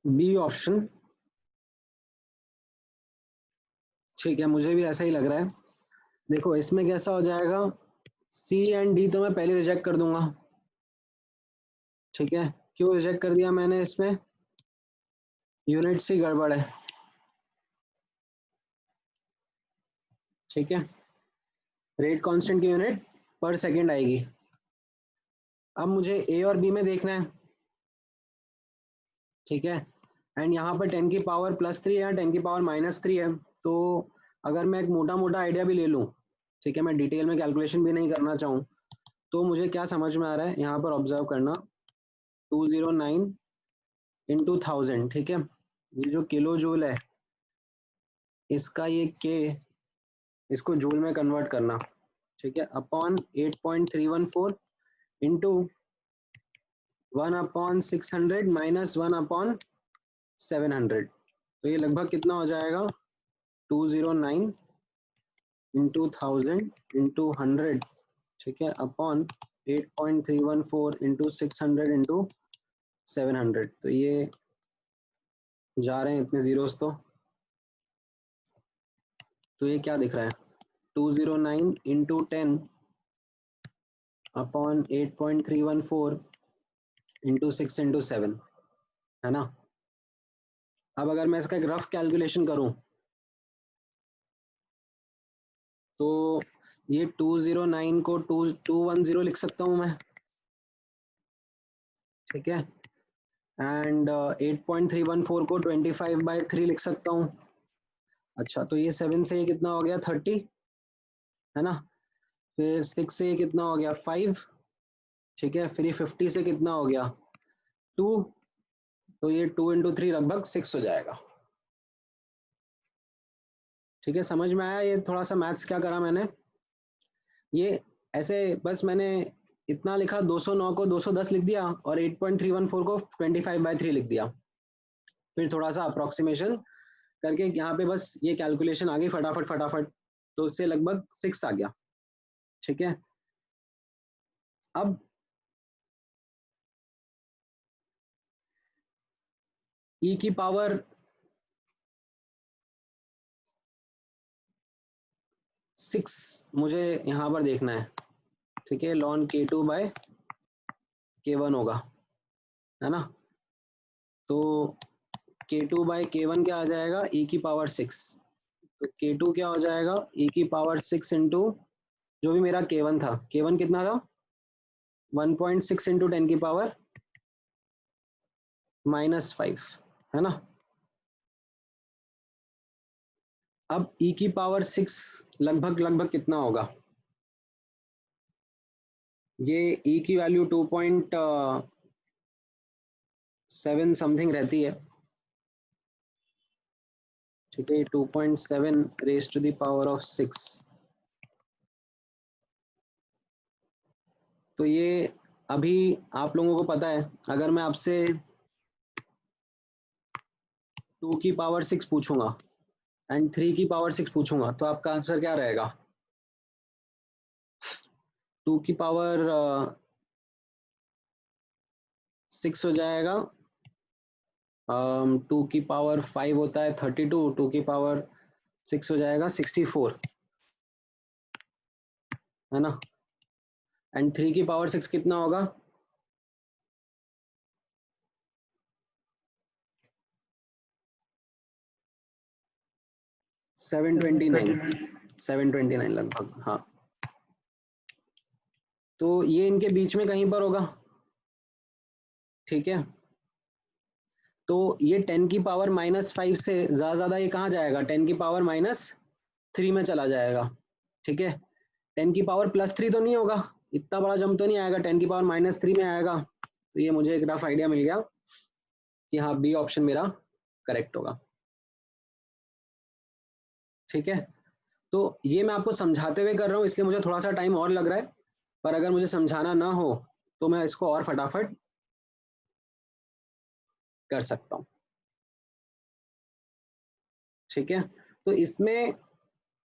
B option. ठीक है, मुझे भी ऐसा ही लग रहा है। देखो इसमें कैसा हो जाएगा, सी एंड डी तो मैं पहले रिजेक्ट कर दूंगा। ठीक है, क्यों रिजेक्ट कर दिया मैंने, इसमें यूनिट सी गड़बड़ है। ठीक है, रेट कांस्टेंट की यूनिट पर सेकंड आएगी। अब मुझे ए और बी में देखना है। ठीक है, एंड यहाँ पर 10 की पावर +3 है, 10 की पावर -3 है। तो अगर मैं एक मोटा मोटा आइडिया भी ले लूँ, ठीक है, मैं डिटेल में कैलकुलेशन भी नहीं करना चाहूँ, तो मुझे क्या समझ में आ रहा है, यहाँ पर ऑब्जर्व करना, 209 × 1000। ठीक है, ये जो किलो जूल है, इसका ये के, इसको जूल में कन्वर्ट करना। ठीक है, अपॉन 8.314 इंटू 1/600 माइनस 1/700। तो ये लगभग कितना हो जाएगा, 209 × 1000 × 100। ठीक है, अपॉन 8.314 × 600 × 700। तो ये जा रहे हैं इतने जीरोस। तो ये क्या दिख रहा है, 209 × 10 अपॉन 8.314 × 6 × 7, है ना। अब अगर मैं इसका एक रफ कैलकुलेशन करूं, तो ये 209 को 210 लिख सकता हूं मैं। ठीक है, एंड 8.314 को 25/3 लिख सकता हूं। अच्छा, तो ये 7 से ये कितना हो गया, 30, है ना। फिर 6 से ये कितना हो गया, 5। ठीक है, फिर ये 50 से कितना हो गया, 2। तो ये 2 × 3 लगभग 6 हो जाएगा। ठीक है, समझ में आया। ये थोड़ा सा मैथ्स क्या करा मैंने, ये ऐसे बस मैंने इतना लिखा, 209 को 210 लिख दिया और 8.314 को 25/3 लिख दिया। फिर थोड़ा सा अप्रोक्सीमेशन करके यहाँ पे बस ये कैलकुलेशन आ गई फटाफट फटाफट, तो उससे लगभग 6 आ गया। ठीक है, अब ई की पावर 6 मुझे यहाँ पर देखना है। ठीक है, ln K2/K1 होगा, है ना। तो K2/K1 क्या आ जाएगा, e की पावर 6। तो K2 क्या हो जाएगा, e की पावर 6 इंटू जो भी मेरा K1 था, K1 कितना था, 1.6 इंटू 10 की पावर -5, है ना। अब e की पावर 6 लगभग लगभग कितना होगा, ये e की वैल्यू 2.7 समथिंग रहती है। ठीक है, 2.7 raise to the power of 6। तो ये अभी आप लोगों को पता है, अगर मैं आपसे 2 की पावर 6 पूछूंगा एंड 3 की पावर 6 पूछूंगा, तो आपका आंसर क्या रहेगा, 2 की पावर 6 हो जाएगा, 2 की पावर 5 होता है 32, 2 की पावर 6 हो जाएगा 64, है ना। एंड 3 की पावर 6 कितना होगा, 729 लगभग, हाँ। तो ये इनके बीच में कहीं पर होगा। ठीक है, तो ये 10 की पावर -5 से ज्यादा ये कहाँ जाएगा, 10 की पावर -3 में चला जाएगा। ठीक है, 10 की पावर +3 तो नहीं होगा, इतना बड़ा जंप तो नहीं आएगा, 10 की पावर -3 में आएगा। तो ये मुझे एक रफ आइडिया मिल गया कि हाँ, बी ऑप्शन मेरा करेक्ट होगा। ठीक है, तो ये मैं आपको समझाते हुए कर रहा हूँ, इसलिए मुझे थोड़ा सा टाइम और लग रहा है, पर अगर मुझे समझाना ना हो तो मैं इसको और फटाफट कर सकता हूँ। ठीक है, तो इसमें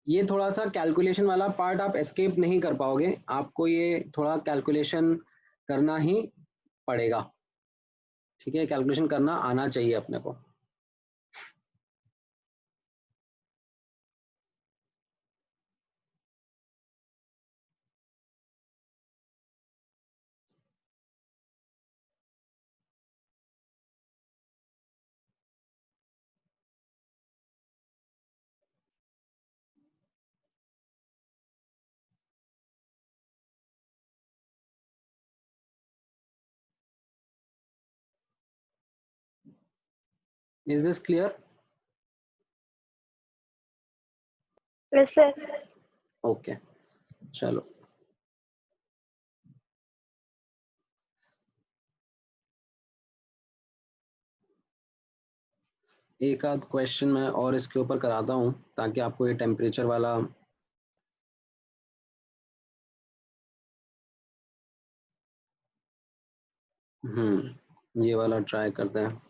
ये थोड़ा सा कैलकुलेशन वाला पार्ट आप एस्केप नहीं कर पाओगे, आपको ये थोड़ा कैलकुलेशन करना ही पड़ेगा। ठीक है, कैलकुलेशन करना आना चाहिए अपने को। Is this clear? Yes, sir. Okay, चलो। एक आध क्वेश्चन मैं और इसके ऊपर कराता हूँ ताकि आपको ये टेम्परेचर वाला ये वाला ट्राई करते हैं।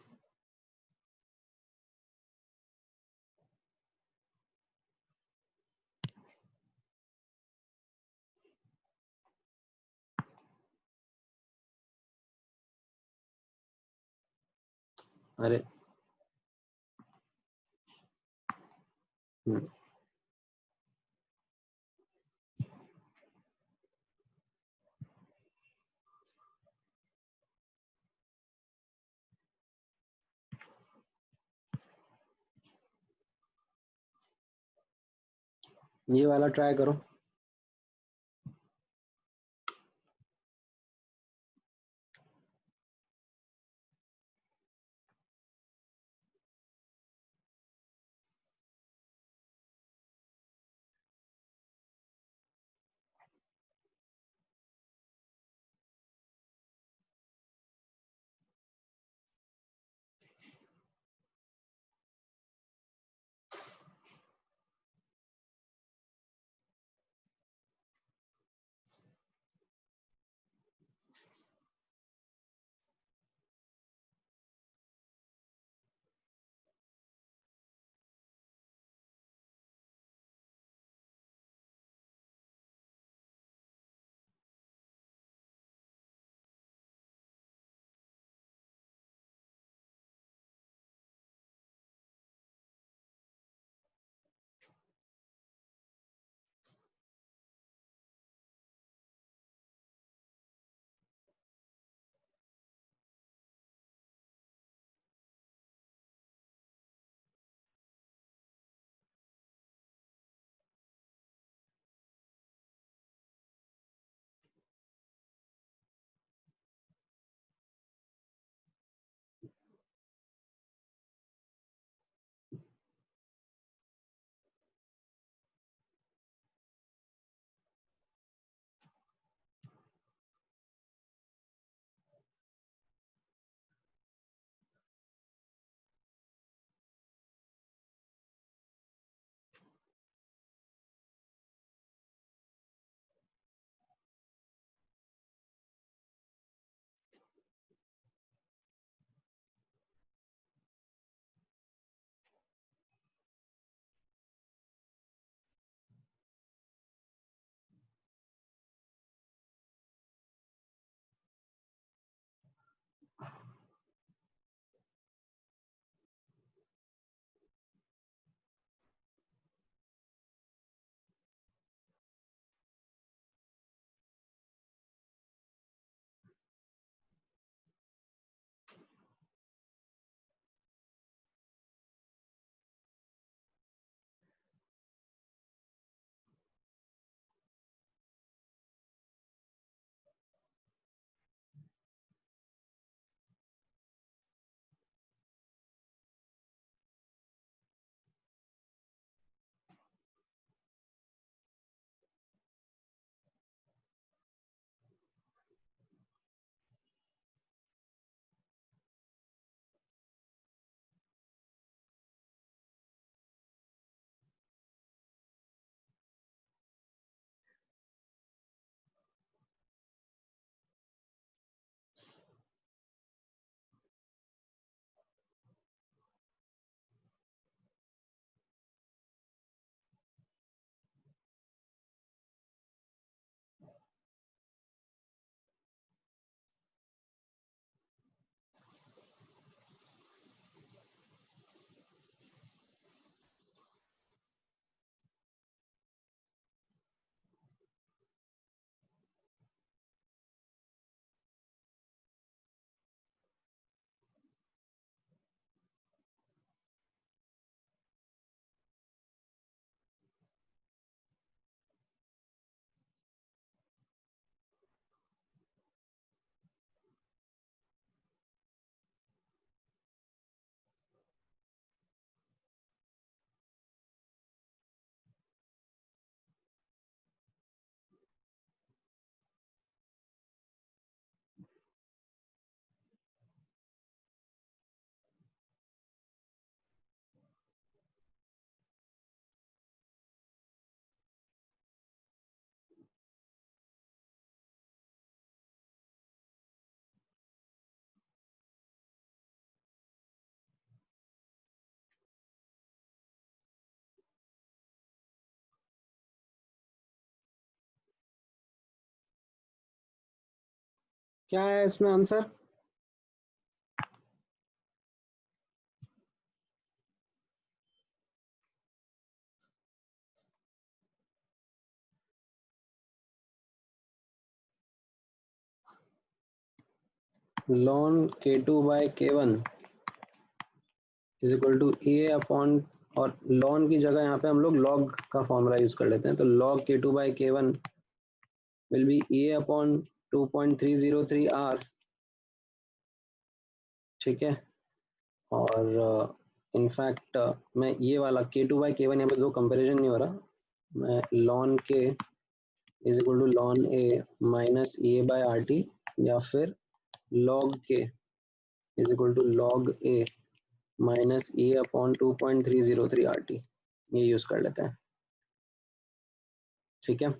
अरे ये वाला ट्राई करो। क्या है इसमें answer? ln k2 by k1 is equal to A upon, और ln की जगह यहाँ पे हम लोग log का फॉर्मूला यूज कर लेते हैं, तो log k2 by k1 will be A upon 2.303 r, ठीक है। और इनफैक्ट मैं ये वाला k2 by k1 यहाँ पे दो कंपेरिजन नहीं हो रहा, मैं ln k is equal to ln a minus A by R T, या फिर log k is equal to log a minus A upon 2.303 R T, ये यूज कर लेते हैं, ठीक है।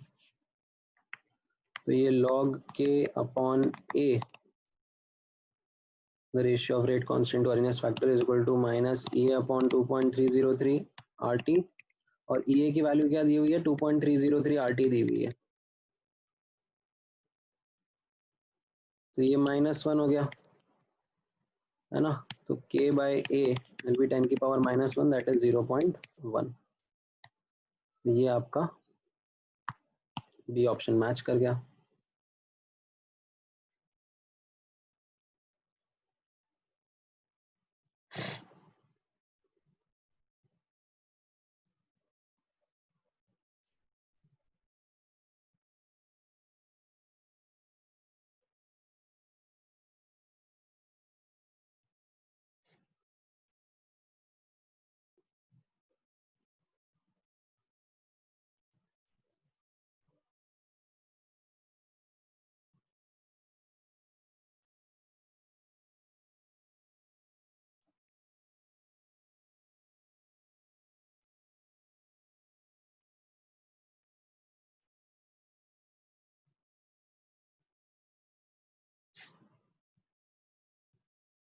तो ये log k upon a, the ratio of rate constant to Arrhenius factor is equal to minus a upon 2.303 RT, और EA की वैल्यू क्या दी हुई है? 2.303 RT दी हुई है, तो ये -1 हो गया, है ना। तो k by a will be 10 की पावर -1, that is 0.1। ये आपका बी ऑप्शन मैच कर गया।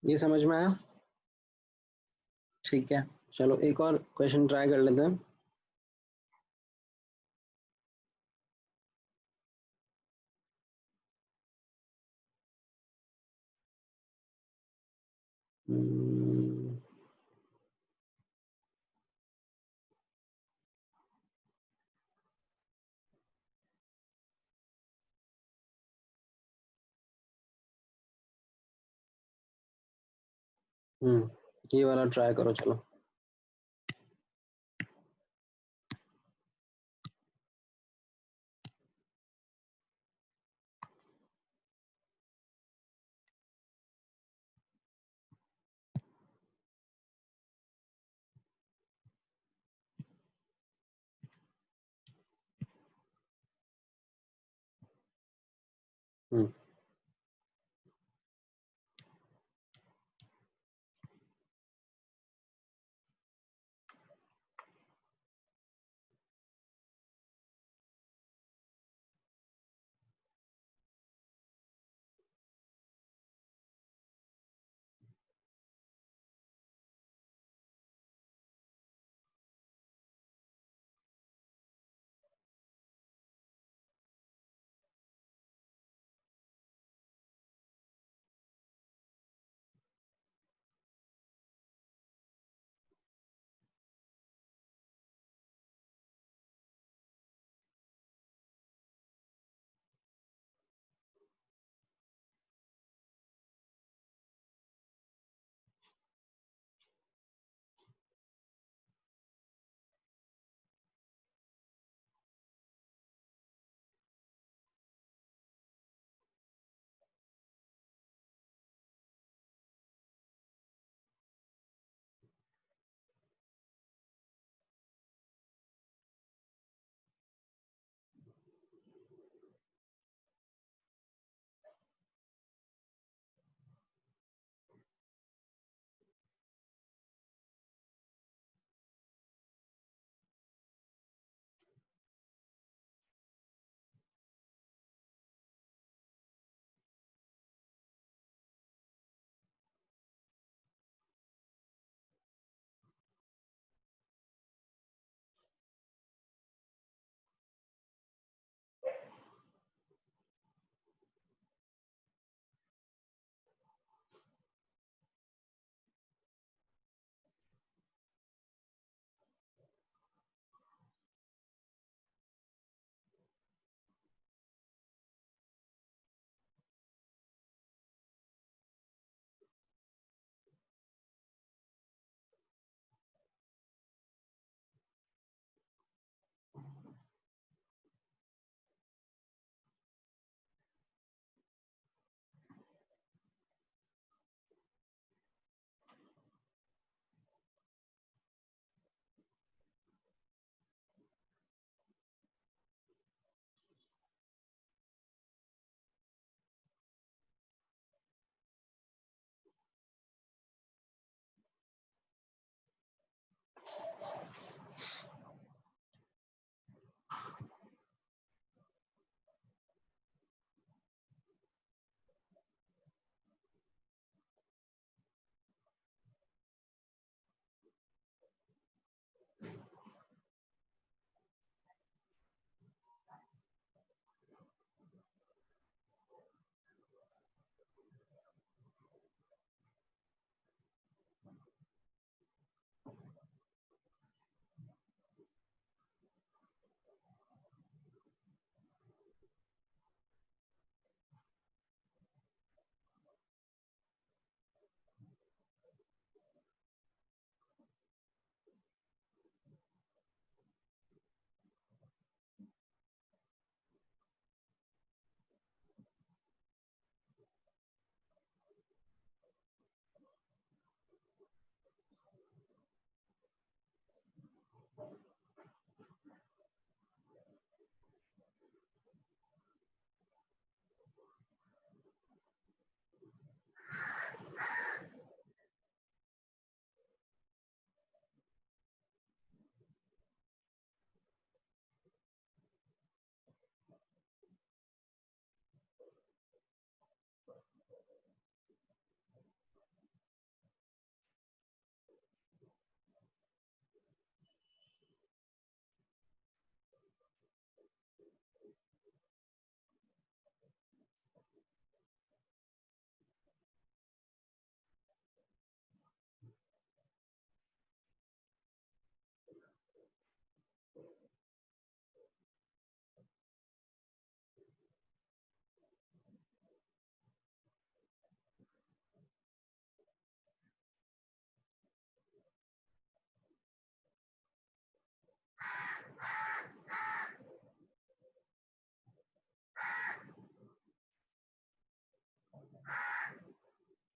ये समझ में आया? ठीक है, चलो एक और क्वेश्चन ट्राई कर लेते हैं। ये वाला ट्राई करो, चलो। हम्म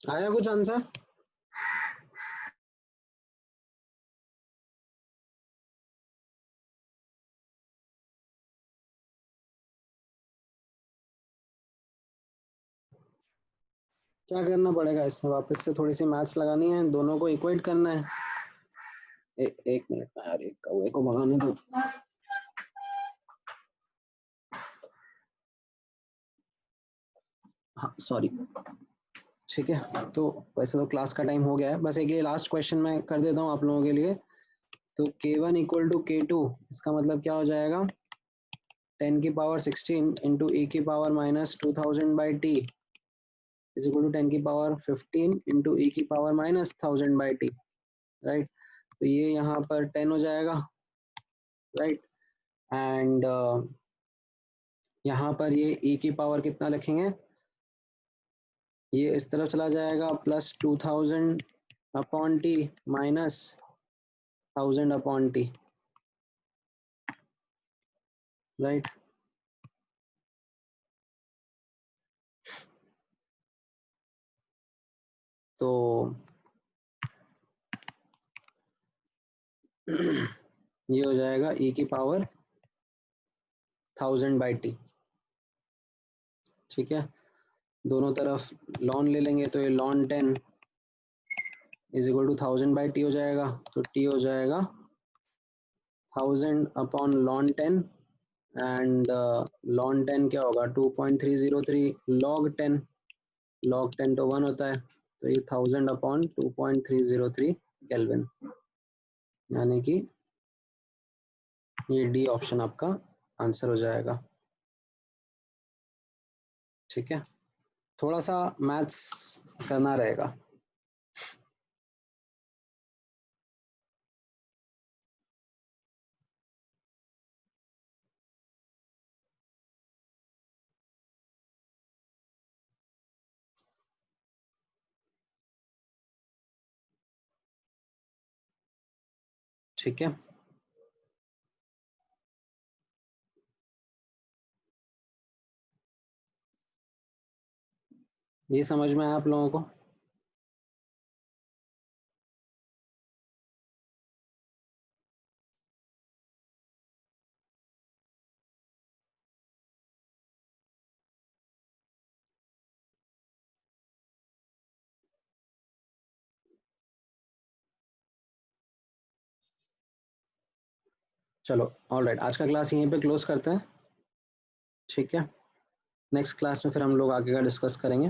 आया कुछ आंसर? क्या करना पड़ेगा इसमें? वापस से थोड़ी सी मैथ्स लगानी है, दोनों को इक्वेट करना है। एक मिनट में यार, एक कौवे को भगाने दो। हाँ सॉरी, ठीक है। तो वैसे तो क्लास का टाइम हो गया है, बस एक ये लास्ट क्वेश्चन मैं कर देता हूँ आप लोगों के लिए। तो k1 इक्वल टू k2, इसका मतलब क्या हो जाएगा? 10 की पावर 16 इंटू e की power minus 2000 by T is equal to 10 की पावर 15 इंटू e की power minus 1000 by T, right. तो ये यहाँ पर 10 हो जाएगा, राइट। एंड यहाँ पर ये e की पावर कितना लिखेंगे? ये इस तरफ चला जाएगा, plus 2000 upon T minus 1000 upon T, right. तो ये हो जाएगा e की पावर 1000 बाई टी, ठीक है। दोनों तरफ लॉन ले लेंगे तो ये ln 10 is equal to 1000 by T हो जाएगा। तो टी हो जाएगा 1000 अपॉन लॉन 10 एंड लॉन 10 क्या होगा? 2.303 लॉग 10, लॉग 10 तो 1 होता है, तो ये 1000 अपॉन 2.303 केल्विन, यानी कि ये डी ऑप्शन आपका आंसर हो जाएगा, ठीक है। थोड़ा सा मैथ्स करना रहेगा। ठीक है, ये समझ में आया आप लोगों को? चलो ऑलराइट, आज का क्लास यहीं पे क्लोज करते हैं, ठीक है। नेक्स्ट क्लास में फिर हम लोग आगे का डिस्कस करेंगे।